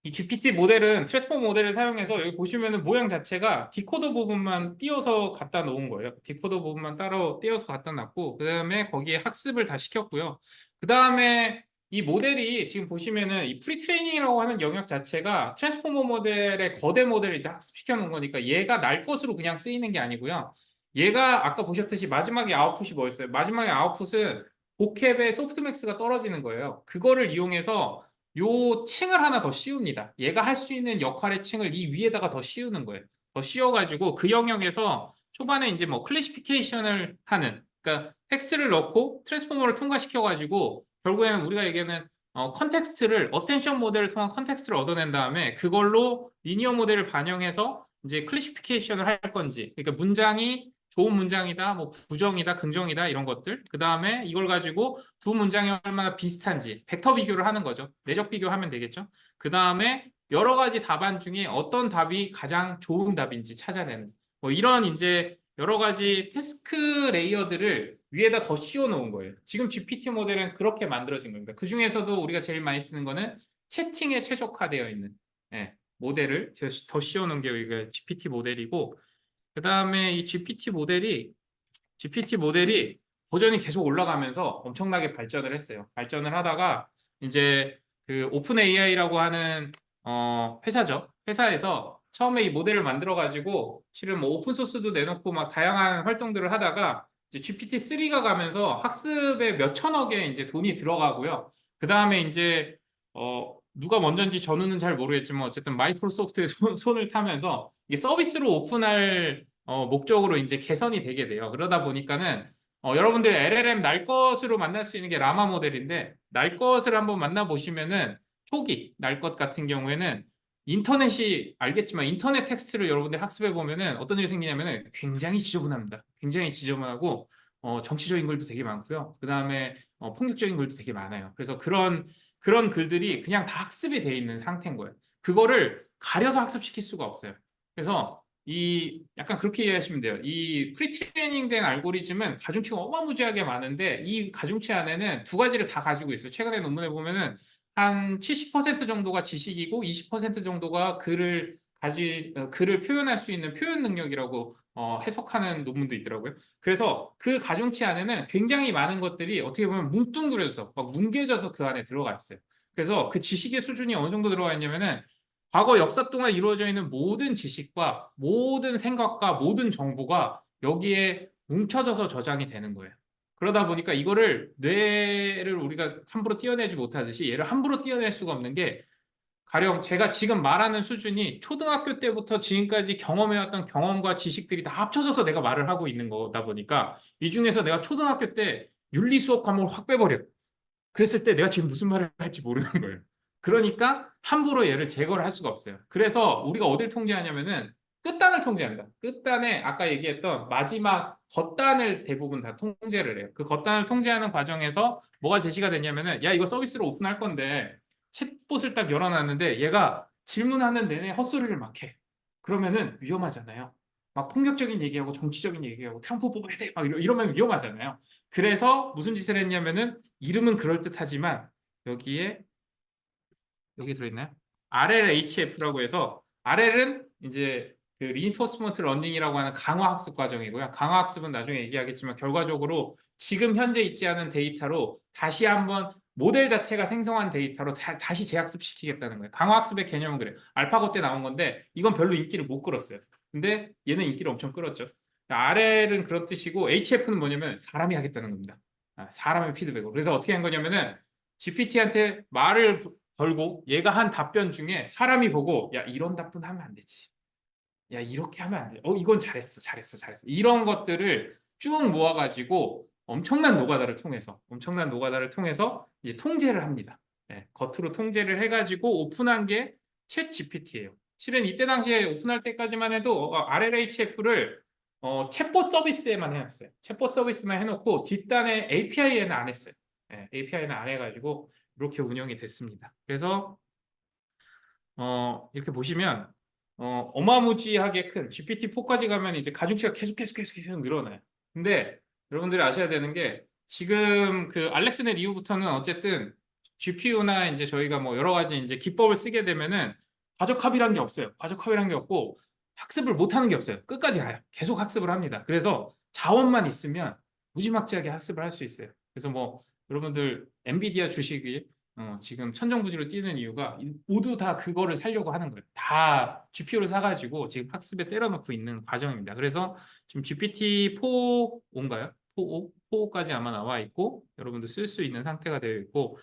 이 GPT 모델은 트랜스포머 모델을 사용해서 여기 보시면은 모양 자체가 디코더 부분만 띄워서 갖다 놓은 거예요. 디코더 부분만 따로 띄워서 갖다 놨고 그 다음에 거기에 학습을 다 시켰고요. 그 다음에 이 모델이 지금 보시면은 이 프리트레이닝이라고 하는 영역 자체가 트랜스포머 모델의 거대 모델을 이제 학습시켜 놓은 거니까 얘가 날 것으로 그냥 쓰이는 게 아니고요. 얘가 아까 보셨듯이 마지막에 아웃풋이 뭐였어요? 마지막에 아웃풋은 보캡의 소프트맥스가 떨어지는 거예요. 그거를 이용해서 요 층을 하나 더 씌웁니다. 얘가 할 수 있는 역할의 층을 이 위에다가 더 씌우는 거예요. 더 씌워가지고 그 영역에서 초반에 이제 뭐 클래시피케이션을 하는, 그러니까 텍스트를 넣고 트랜스포머를 통과시켜가지고 결국에는 우리가 얘기하는 컨텍스트를 어텐션 모델을 통한 컨텍스트를 얻어낸 다음에 그걸로 리니어 모델을 반영해서 이제 클래시피케이션을 할 건지, 그러니까 문장이 좋은 문장이다, 뭐 부정이다, 긍정이다 이런 것들. 그 다음에 이걸 가지고 두 문장이 얼마나 비슷한지 벡터 비교를 하는 거죠. 내적 비교하면 되겠죠. 그 다음에 여러 가지 답안 중에 어떤 답이 가장 좋은 답인지 찾아내는 뭐 이런 이제 여러 가지 태스크 레이어들을 위에다 더 씌워 놓은 거예요. 지금 GPT 모델은 그렇게 만들어진 겁니다. 그 중에서도 우리가 제일 많이 쓰는 거는 채팅에 최적화되어 있는 모델을 더 씌워 놓은 게 이게 GPT 모델이고, 그 다음에 이 GPT 모델이 버전이 계속 올라가면서 엄청나게 발전을 했어요. 발전을 하다가 이제 그 오픈 AI라고 하는 회사죠. 회사에서 처음에 이 모델을 만들어 가지고 실은 뭐 오픈 소스도 내놓고 막 다양한 활동들을 하다가 이제 GPT-3가 가면서 학습에 몇 천억의 이제 돈이 들어가고요. 그 다음에 이제 누가 먼저인지 전후는 잘 모르겠지만 어쨌든 마이크로소프트의 손을 타면서 이게 서비스로 오픈할 목적으로 이제 개선이 되게 돼요. 그러다 보니까는 여러분들 LLM 날 것으로 만날 수 있는 게 라마 모델인데, 날 것을 한번 만나보시면은 초기 날 것 같은 경우에는 인터넷이 알겠지만 인터넷 텍스트를 여러분들 학습해 보면은 어떤 일이 생기냐면은 굉장히 지저분합니다. 굉장히 지저분하고 정치적인 글도 되게 많고요. 그 다음에 폭력적인 글도 되게 많아요. 그래서 그런 글들이 그냥 다 학습이 돼 있는 상태인 거예요. 그거를 가려서 학습시킬 수가 없어요. 그래서 이 약간 그렇게 이해하시면 돼요. 이 프리트레이닝된 알고리즘은 가중치가 어마무지하게 많은데 이 가중치 안에는 두 가지를 다 가지고 있어요. 최근에 논문에 보면은 한 70% 정도가 지식이고 20% 정도가 글을 표현할 수 있는 표현 능력이라고 해석하는 논문도 있더라고요. 그래서 그 가중치 안에는 굉장히 많은 것들이 어떻게 보면 뭉뚱그려져서 막 뭉개져서 그 안에 들어가 있어요. 그래서 그 지식의 수준이 어느 정도 들어가 있냐면은 과거 역사 동안 이루어져 있는 모든 지식과 모든 생각과 모든 정보가 여기에 뭉쳐져서 저장이 되는 거예요. 그러다 보니까 이거를 뇌를 우리가 함부로 띄어내지 못하듯이 얘를 함부로 띄어낼 수가 없는 게, 가령 제가 지금 말하는 수준이 초등학교 때부터 지금까지 경험해왔던 경험과 지식들이 다 합쳐져서 내가 말을 하고 있는 거다 보니까 이 중에서 내가 초등학교 때 윤리 수업 과목을 확 빼버려. 그랬을 때 내가 지금 무슨 말을 할지 모르는 거예요. 그러니까 함부로 얘를 제거를 할 수가 없어요. 그래서 우리가 어딜 통제하냐면은 끝단을 통제합니다. 끝단에 아까 얘기했던 마지막 겉단을 대부분 다 통제를 해요. 그 겉단을 통제하는 과정에서 뭐가 제시가 됐냐면은, 야, 이거 서비스로 오픈할 건데 챗봇을 딱 열어놨는데 얘가 질문하는 내내 헛소리를 막 해. 그러면은 위험하잖아요. 막 폭력적인 얘기하고 정치적인 얘기하고 트럼프 뽑아야 돼 막 이러면 위험하잖아요. 그래서 무슨 짓을 했냐면은, 이름은 그럴듯하지만 여기에 여기 들어있나요? RLHF라고 해서, RL은 이제 그 reinforcement learning이라고 하는 강화 학습 과정이고요. 강화 학습은 나중에 얘기하겠지만 결과적으로 지금 현재 있지 않은 데이터로 다시 한번 모델 자체가 생성한 데이터로 다시 재학습시키겠다는 거예요. 강화 학습의 개념은 그래요. 알파고 때 나온 건데 이건 별로 인기를 못 끌었어요. 근데 얘는 인기를 엄청 끌었죠. RL은 그런 뜻이고 HF는 뭐냐면 사람이 하겠다는 겁니다. 사람의 피드백으로. 그래서 어떻게 한 거냐면은 GPT한테 말을 걸고 얘가 한 답변 중에 사람이 보고, 야, 이런 답변 하면 안 되지. 야, 이렇게 하면 안 돼. 이건 잘했어, 잘했어, 잘했어. 이런 것들을 쭉 모아가지고 엄청난 노가다를 통해서 이제 통제를 합니다. 네, 겉으로 통제를 해가지고 오픈한 게 챗 GPT예요. 실은 이때 당시에 오픈할 때까지만 해도 RLHF를 챗봇 서비스에만 해놨어요. 챗봇 서비스만 해놓고 뒷단에 API에는 안 했어요. 네, API는 안 해가지고 이렇게 운영이 됐습니다. 그래서 이렇게 보시면 어마무지하게 큰 GPT-4까지 가면 이제 가중치가 계속 늘어나요. 근데 여러분들이 아셔야 되는 게, 지금 그 알렉스넷 이후부터는 어쨌든 GPU나 이제 저희가 뭐 여러 가지 이제 기법을 쓰게 되면은 과적합이란 게 없어요. 과적합이란 게 없고 학습을 못 하는 게 없어요. 끝까지 가요. 계속 학습을 합니다. 그래서 자원만 있으면 무지막지하게 학습을 할 수 있어요. 그래서 뭐 여러분들 엔비디아 주식이 지금 천정부지로 뛰는 이유가 모두 다 그거를 살려고 하는 거예요. 다 GPU를 사가지고 지금 학습에 때려넣고 있는 과정입니다. 그래서 지금 GPT-4인가요? 4.5? 4까지 아마 나와 있고 여러분들 쓸 수 있는 상태가 되어 있고,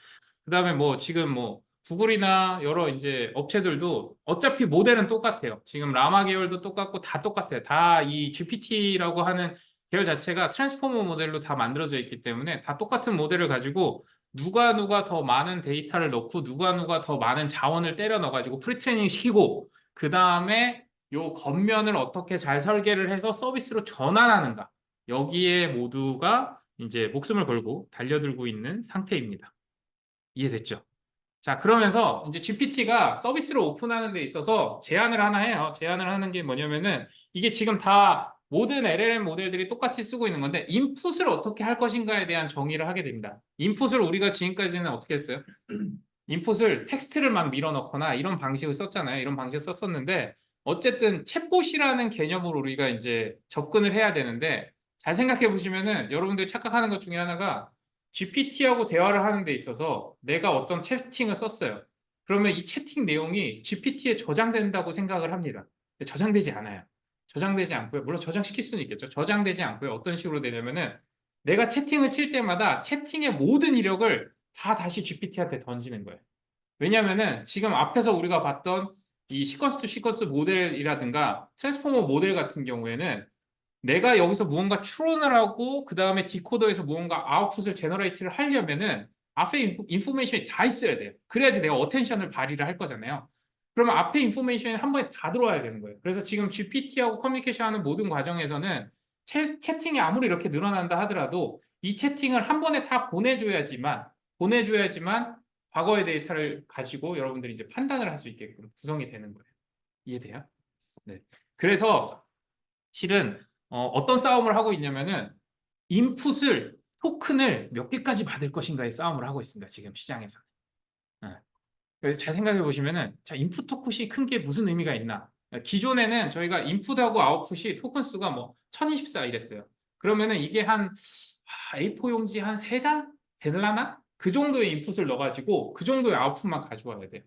그 다음에 뭐 지금 뭐 구글이나 여러 이제 업체들도 어차피 모델은 똑같아요. 지금 라마 계열도 똑같고 다 똑같아요. 다 이 GPT라고 하는 계열 자체가 트랜스포머 모델로 다 만들어져 있기 때문에 다 똑같은 모델을 가지고 누가 더 많은 데이터를 넣고 누가 더 많은 자원을 때려 넣어가지고 프리트레이닝 시키고, 그 다음에 요 겉면을 어떻게 잘 설계를 해서 서비스로 전환하는가, 여기에 모두가 이제 목숨을 걸고 달려들고 있는 상태입니다. 이해됐죠? 자, 그러면서 이제 GPT가 서비스를 오픈하는 데 있어서 제안을 하나 해요. 제안을 하는 게 뭐냐면은, 이게 지금 다 모든 LLM 모델들이 똑같이 쓰고 있는 건데 인풋을 어떻게 할 것인가에 대한 정의를 하게 됩니다. 인풋을 우리가 지금까지는 어떻게 했어요? 인풋을 텍스트를 막 밀어 넣거나 이런 방식을 썼잖아요. 이런 방식을 썼었는데 어쨌든 챗봇이라는 개념으로 우리가 이제 접근을 해야 되는데 잘 생각해 보시면은 여러분들이 착각하는 것 중에 하나가 GPT하고 대화를 하는 데 있어서 내가 어떤 채팅을 썼어요. 그러면 이 채팅 내용이 GPT에 저장된다고 생각을 합니다. 근데 저장되지 않아요. 저장되지 않고요. 물론 저장시킬 수는 있겠죠. 저장되지 않고요. 어떤 식으로 되냐면은 내가 채팅을 칠 때마다 채팅의 모든 이력을 다 다시 GPT한테 던지는 거예요. 왜냐면은 지금 앞에서 우리가 봤던 이 시퀀스 투 시퀀스 모델이라든가 트랜스포머 모델 같은 경우에는 내가 여기서 무언가 추론을 하고 그 다음에 디코더에서 무언가 아웃풋을 제너레이트를 하려면은 앞에 인포메이션이 다 있어야 돼요. 그래야지 내가 어텐션을 발휘를 할 거잖아요. 그러면 앞에 인포메이션이 한 번에 다 들어와야 되는 거예요. 그래서 지금 GPT하고 커뮤니케이션 하는 모든 과정에서는 채팅이 아무리 이렇게 늘어난다 하더라도 이 채팅을 한 번에 다 보내줘야지만 과거의 데이터를 가지고 여러분들이 이제 판단을 할 수 있게끔 구성이 되는 거예요. 이해돼요? 네. 그래서 실은 어떤 싸움을 하고 있냐면은 인풋을 토큰을 몇 개까지 받을 것인가의 싸움을 하고 있습니다. 지금 시장에서. 네. 그래서 잘 생각해 보시면은 자, 인풋 토큰이 큰 게 무슨 의미가 있나? 기존에는 저희가 인풋하고 아웃풋이 토큰 수가 뭐 1024 이랬어요. 그러면은 이게 한 A4 용지 한 3장 되려나? 그 정도의 인풋을 넣어가지고 그 정도의 아웃풋만 가져와야 돼요.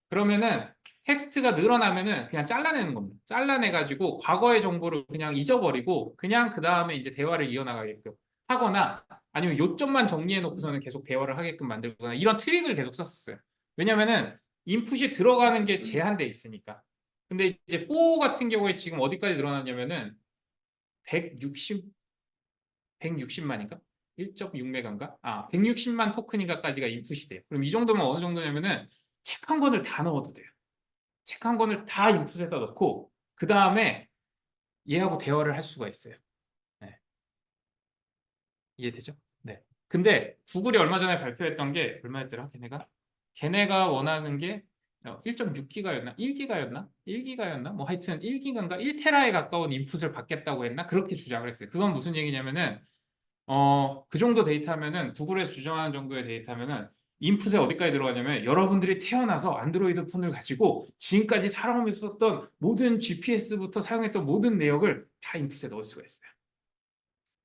그러면은 텍스트가 늘어나면은 그냥 잘라내는 겁니다. 잘라내가지고 과거의 정보를 그냥 잊어버리고 그냥 그 다음에 이제 대화를 이어나가게끔 하거나 아니면 요점만 정리해 놓고서는 계속 대화를 하게끔 만들거나 이런 트릭을 계속 썼었어요. 왜냐면은 인풋이 들어가는 게 제한돼 있으니까. 근데 이제 4 같은 경우에 지금 어디까지 늘어났냐면은 160만인가? 1.6메가인가? 160만 토큰인가까지가 인풋이 돼요. 그럼 이 정도면 어느 정도냐면은 책 한 권을 다 넣어도 돼요. 책 한 권을 다 인풋에다 넣고 그 다음에 얘하고 대화를 할 수가 있어요. 네. 이해되죠? 네. 근데 구글이 얼마 전에 발표했던 게 얼마였더라? 걔네가 원하는 게 1.6기가였나? 1기가였나? 1기가였나? 뭐 하여튼 1기가인가 1테라에 가까운 인풋을 받겠다고 했나? 그렇게 주장을 했어요. 그건 무슨 얘기냐면은 그 정도 데이터면은 구글에서 주장하는 정도의 데이터면은 인풋에 어디까지 들어가냐면 여러분들이 태어나서 안드로이드 폰을 가지고 지금까지 살아오면서 썼던 모든 GPS부터 사용했던 모든 내역을 다 인풋에 넣을 수가 있어요.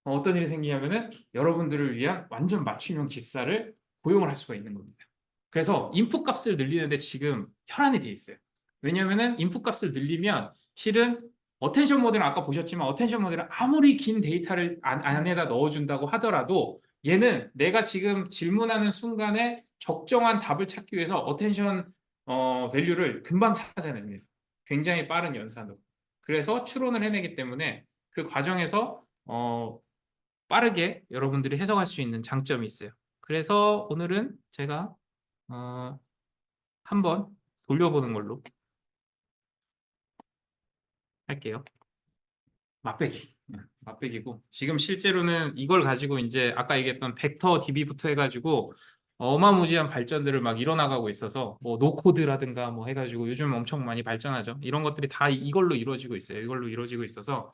어떤 일이 생기냐면은 여러분들을 위한 완전 맞춤형 지사를 고용을 할 수가 있는 겁니다. 그래서 인풋 값을 늘리는데 지금 혈안이 돼 있어요. 왜냐면은 인풋 값을 늘리면 실은 어텐션 모델은 아까 보셨지만 어텐션 모델은 아무리 긴 데이터를 안에다 넣어준다고 하더라도 얘는 내가 지금 질문하는 순간에 적정한 답을 찾기 위해서 어텐션 밸류를 금방 찾아냅니다. 굉장히 빠른 연산으로. 그래서 추론을 해내기 때문에 그 과정에서 빠르게 여러분들이 해석할 수 있는 장점이 있어요. 그래서 오늘은 제가 한번 돌려보는 걸로 할게요. 맛배기. 맛배기고 지금 실제로는 이걸 가지고 이제 아까 얘기했던 벡터 DB부터 해가지고 어마무지한 발전들을 막 일어나가고 있어서 뭐 노코드라든가 뭐 해가지고 요즘 엄청 많이 발전하죠. 이런 것들이 다 이걸로 이루어지고 있어요. 이걸로 이루어지고 있어서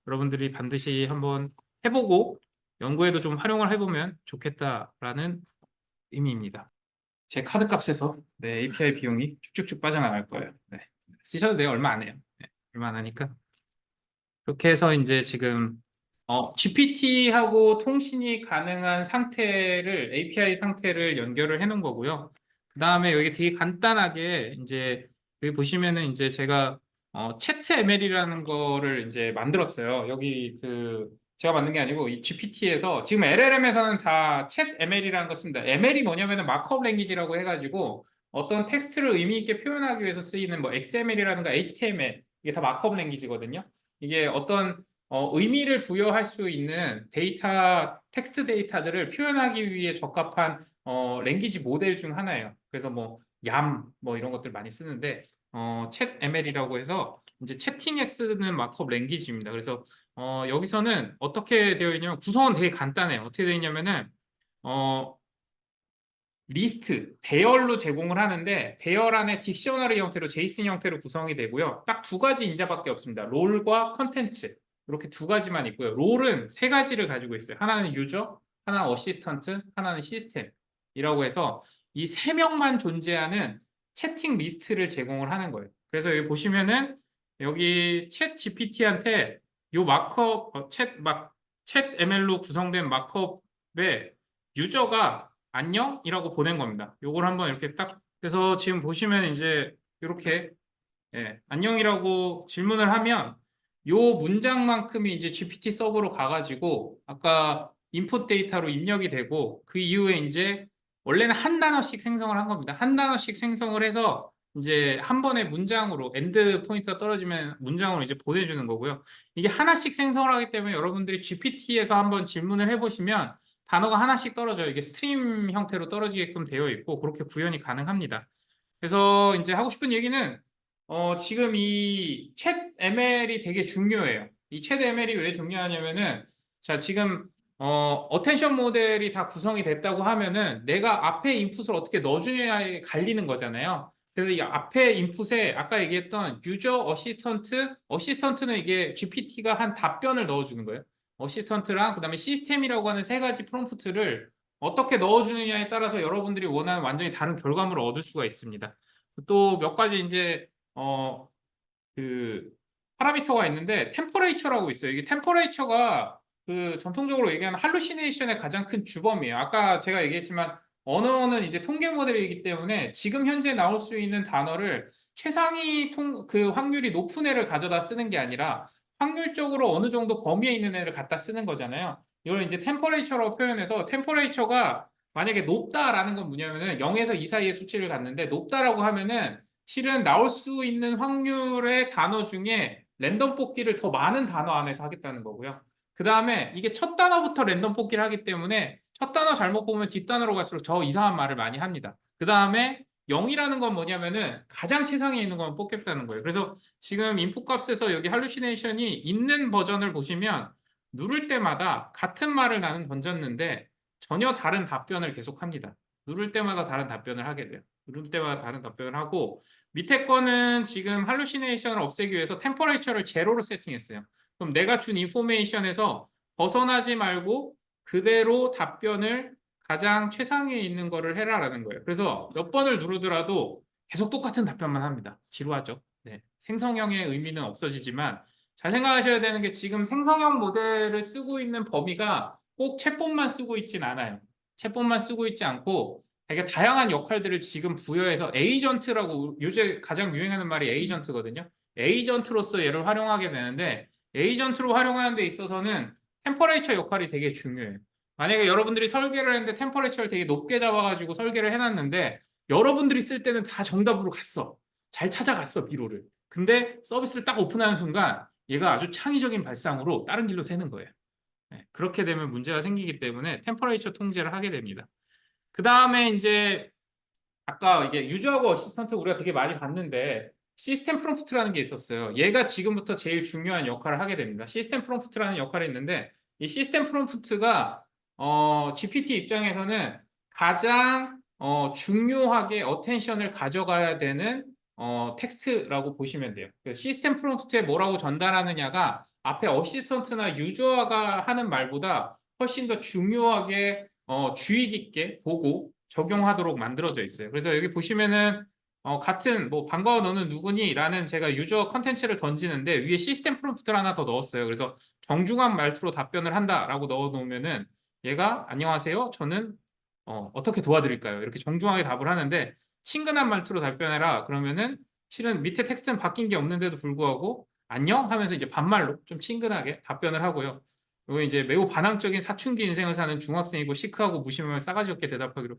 여러분들이 반드시 한번 해보고 연구에도 좀 활용을 해보면 좋겠다라는 의미입니다. 제 카드 값에서 네, API 비용이 쭉쭉쭉 빠져나갈 거예요. 네. 쓰셔도 돼요. 얼마 안 해요. 네, 얼마 안 하니까. 그렇게 해서 이제 지금 GPT하고 통신이 가능한 상태를 API 상태를 연결을 해 놓은 거고요. 그 다음에 여기 되게 간단하게 이제 여기 보시면은 이제 제가 채트 ML이라는 거를 이제 만들었어요. 여기 제가 만든 게 아니고 이 GPT에서 지금 LLM에서는 다 챗 ML이라는 거 씁니다. ML이 뭐냐면은 마크업 랭귀지라고 해가지고 어떤 텍스트를 의미 있게 표현하기 위해서 쓰이는 뭐 XML이라든가 HTML 이게 다 마크업 랭귀지거든요. 이게 어떤 의미를 부여할 수 있는 텍스트 데이터들을 표현하기 위해 적합한 랭귀지 모델 중 하나예요. 그래서 뭐 YAM 뭐 이런 것들 많이 쓰는데 챗 ML이라고 해서 이제 채팅에 쓰는 마크업 랭귀지입니다. 그래서 여기서는 어떻게 되어 있냐면 구성은 되게 간단해요. 어떻게 되어 있냐면은 리스트, 배열로 제공을 하는데 배열 안에 딕셔너리 형태로 제이슨 형태로 구성이 되고요. 딱 두 가지 인자밖에 없습니다. 롤과 컨텐츠. 이렇게 두 가지만 있고요. 롤은 세 가지를 가지고 있어요. 하나는 유저, 하나는 어시스턴트, 하나는 시스템이라고 해서 이 세 명만 존재하는 채팅 리스트를 제공을 하는 거예요. 그래서 여기 보시면은 여기 챗 GPT한테 요 마크업, 챗 ML로 구성된 마크업에 유저가 안녕이라고 보낸 겁니다. 요걸 한번 이렇게 딱, 그래서 지금 보시면 이제 이렇게 안녕이라고 질문을 하면 요 문장만큼이 이제 GPT 서버로 가가지고 아까 인풋 데이터로 입력이 되고 그 이후에 이제 원래는 한 단어씩 생성을 한 겁니다. 한 단어씩 생성을 해서 이제 한 번에 문장으로 엔드 포인트가 떨어지면 문장으로 이제 보내주는 거고요. 이게 하나씩 생성을 하기 때문에 여러분들이 GPT에서 한번 질문을 해보시면 단어가 하나씩 떨어져요. 이게 스트림 형태로 떨어지게끔 되어 있고 그렇게 구현이 가능합니다. 그래서 이제 하고 싶은 얘기는 지금 이 챗 ML이 되게 중요해요. 이 챗 ML이 왜 중요하냐면은 자 지금 어텐션 모델이 다 구성이 됐다고 하면은 내가 앞에 인풋을 어떻게 넣어주냐에 갈리는 거잖아요. 그래서 이 앞에 인풋에 아까 얘기했던 유저 어시스턴트는 이게 GPT가 한 답변을 넣어주는 거예요. 어시스턴트랑 그다음에 시스템이라고 하는 세 가지 프롬프트를 어떻게 넣어주느냐에 따라서 여러분들이 원하는 완전히 다른 결과물을 얻을 수가 있습니다. 또 몇 가지 이제 그 파라미터가 있는데 템퍼레이처라고 있어요. 이게 템퍼레이처가 그 전통적으로 얘기하는 할루시네이션의 가장 큰 주범이에요. 아까 제가 얘기했지만 언어는 이제 통계 모델이기 때문에 지금 현재 나올 수 있는 단어를 최상위 그 확률이 높은 애를 가져다 쓰는 게 아니라 확률적으로 어느 정도 범위에 있는 애를 갖다 쓰는 거잖아요. 이걸 이제 템퍼레이처라고 표현해서 템퍼레이처가 만약에 높다라는 건 뭐냐면은 0에서 2 사이의 수치를 갖는데 높다라고 하면은 실은 나올 수 있는 확률의 단어 중에 랜덤 뽑기를 더 많은 단어 안에서 하겠다는 거고요. 그 다음에 이게 첫 단어부터 랜덤 뽑기를 하기 때문에 첫 단어 잘못 보면 뒷단어로 갈수록 저 이상한 말을 많이 합니다. 그 다음에 0이라는 건 뭐냐면은 가장 최상에 있는 것만 뽑겠다는 거예요. 그래서 지금 인풋 값에서 여기 할루시네이션이 있는 버전을 보시면 누를 때마다 같은 말을 나는 던졌는데 전혀 다른 답변을 계속합니다. 누를 때마다 다른 답변을 하게 돼요. 누를 때마다 다른 답변을 하고 밑에 거는 지금 할루시네이션을 없애기 위해서 템퍼레이처를 제로로 세팅했어요. 그럼 내가 준 인포메이션에서 벗어나지 말고 그대로 답변을 가장 최상위에 있는 거를 해라라는 거예요. 그래서 몇 번을 누르더라도 계속 똑같은 답변만 합니다. 지루하죠? 네. 생성형의 의미는 없어지지만 잘 생각하셔야 되는 게 지금 생성형 모델을 쓰고 있는 범위가 꼭 챗봇만 쓰고 있진 않아요. 챗봇만 쓰고 있지 않고 되게 다양한 역할들을 지금 부여해서 에이전트라고 요새 가장 유행하는 말이 에이전트거든요. 에이전트로서 얘를 활용하게 되는데 에이전트로 활용하는 데 있어서는 템퍼레이처 역할이 되게 중요해요. 만약에 여러분들이 설계를 했는데 템퍼레이처를 되게 높게 잡아가지고 설계를 해놨는데 여러분들이 쓸 때는 다 정답으로 갔어. 잘 찾아갔어, 미로를. 근데 서비스를 딱 오픈하는 순간 얘가 아주 창의적인 발상으로 다른 길로 새는 거예요. 네, 그렇게 되면 문제가 생기기 때문에 템퍼레이처 통제를 하게 됩니다. 그 다음에 이제 아까 이게 유저하고 어시스턴트 우리가 되게 많이 봤는데 시스템 프롬프트라는 게 있었어요. 얘가 지금부터 제일 중요한 역할을 하게 됩니다. 시스템 프롬프트라는 역할이 있는데 이 시스템 프롬프트가 GPT 입장에서는 가장 중요하게 어텐션을 가져가야 되는 텍스트라고 보시면 돼요. 그래서 시스템 프롬프트에 뭐라고 전달하느냐가 앞에 어시스턴트나 유저가 하는 말보다 훨씬 더 중요하게 주의 깊게 보고 적용하도록 만들어져 있어요. 그래서 여기 보시면은 같은 뭐 반가워 너는 누구니? 라는 제가 유저 컨텐츠를 던지는데 위에 시스템 프롬프트를 하나 더 넣었어요. 그래서 정중한 말투로 답변을 한다라고 넣어 놓으면은 얘가 안녕하세요. 저는 어떻게 도와드릴까요? 이렇게 정중하게 답을 하는데 친근한 말투로 답변해라. 그러면은 실은 밑에 텍스트는 바뀐 게 없는데도 불구하고 안녕 하면서 이제 반말로 좀 친근하게 답변을 하고요. 이거 이제 매우 반항적인 사춘기 인생을 사는 중학생이고 시크하고 무심하면 싸가지 없게 대답하기로.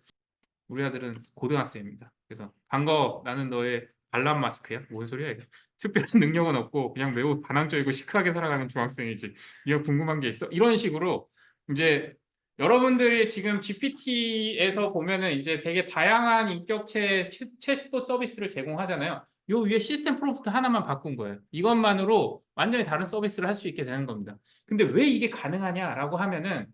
우리 아들은 고등학생입니다. 그래서 반가워 나는 너의 알람 마스크야? 뭔 소리야 이게? 특별한 능력은 없고 그냥 매우 반항적이고 시크하게 살아가는 중학생이지. 네가 궁금한 게 있어? 이런 식으로 이제 여러분들이 지금 GPT에서 보면은 이제 되게 다양한 인격체 챗봇 서비스를 제공하잖아요. 요 위에 시스템 프롬프트 하나만 바꾼 거예요. 이것만으로 완전히 다른 서비스를 할 수 있게 되는 겁니다. 근데 왜 이게 가능하냐라고 하면은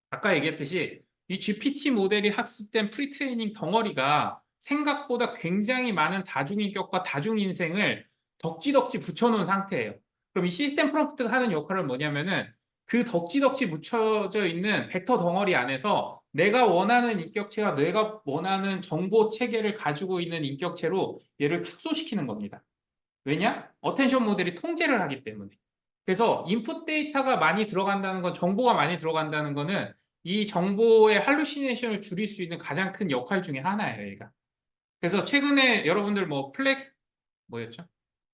아까 얘기했듯이 이 GPT 모델이 학습된 프리트레이닝 덩어리가 생각보다 굉장히 많은 다중인격과 다중인생을 덕지덕지 붙여놓은 상태예요. 그럼 이 시스템 프롬프트가 하는 역할은 뭐냐면은 그 덕지덕지 묻혀져 있는 벡터 덩어리 안에서 내가 원하는 인격체가 내가 원하는 정보 체계를 가지고 있는 인격체로 얘를 축소시키는 겁니다. 왜냐? 어텐션 모델이 통제를 하기 때문에. 그래서 인풋 데이터가 많이 들어간다는 건, 정보가 많이 들어간다는 거는 이 정보의 할루시네이션을 줄일 수 있는 가장 큰 역할 중에 하나예요, 얘가. 그래서 최근에 여러분들 뭐 뭐였죠?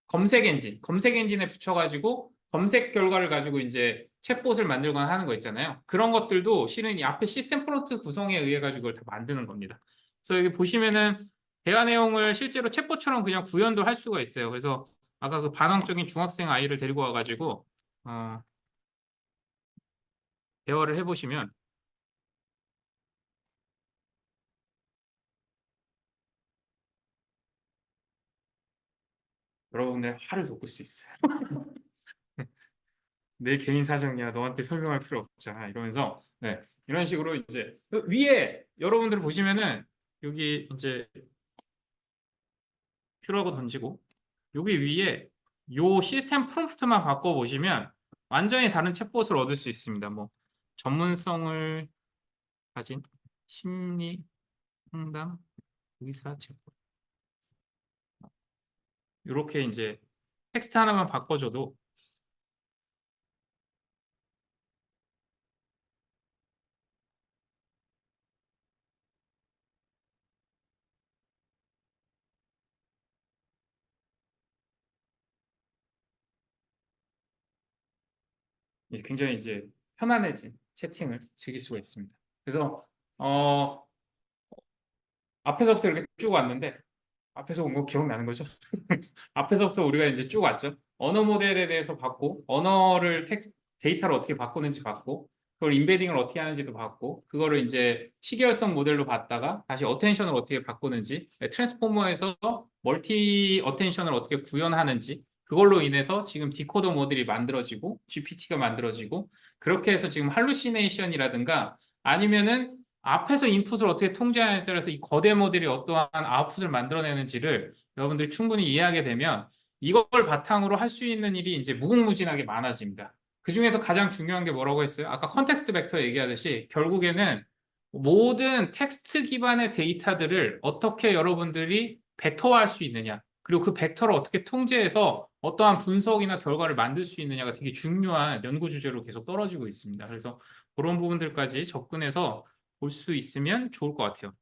검색 엔진에 붙여가지고 검색 결과를 가지고 이제 챗봇을 만들거나 하는 거 있잖아요. 그런 것들도 실은 이 앞에 시스템 프론트 구성에 의해 가지고 이걸 다 만드는 겁니다. 그래서 여기 보시면은 대화 내용을 실제로 챗봇처럼 그냥 구현도 할 수가 있어요. 그래서 아까 그 반항적인 중학생 아이를 데리고 와가지고 대화를 해보시면 여러분의 화를 돋굴 수 있어요. 내 개인 사정이야. 너한테 설명할 필요 없잖아. 이러면서 네, 이런 식으로 이제 그 위에 여러분들 보시면은 여기 이제 큐라고 던지고 여기 위에 요 시스템 프롬프트만 바꿔보시면 완전히 다른 챗봇을 얻을 수 있습니다. 뭐 전문성을 가진 심리 상담 의사 챗봇 이렇게 이제 텍스트 하나만 바꿔줘도 굉장히 이제 편안해진 채팅을 즐길 수가 있습니다. 그래서 앞에서부터 이렇게 쭉 왔는데 앞에서 온 거 기억나는 거죠? 앞에서부터 우리가 이제 쭉 왔죠. 언어 모델에 대해서 봤고, 언어를 데이터를 어떻게 바꾸는지 봤고, 그걸 인베딩을 어떻게 하는지도 봤고, 그거를 이제 시계열성 모델로 봤다가 다시 어텐션을 어떻게 바꾸는지, 트랜스포머에서 멀티 어텐션을 어떻게 구현하는지, 그걸로 인해서 지금 디코더 모델이 만들어지고, GPT가 만들어지고, 그렇게 해서 지금 할루시네이션이라든가 아니면은 앞에서 인풋을 어떻게 통제하느냐에 따라서 이 거대 모델이 어떠한 아웃풋을 만들어내는지를 여러분들이 충분히 이해하게 되면 이걸 바탕으로 할 수 있는 일이 이제 무궁무진하게 많아집니다. 그 중에서 가장 중요한 게 뭐라고 했어요? 아까 컨텍스트 벡터 얘기하듯이 결국에는 모든 텍스트 기반의 데이터들을 어떻게 여러분들이 벡터화할 수 있느냐, 그리고 그 벡터를 어떻게 통제해서 어떠한 분석이나 결과를 만들 수 있느냐가 되게 중요한 연구 주제로 계속 떨어지고 있습니다. 그래서 그런 부분들까지 접근해서 볼 수 있으면 좋을 것 같아요.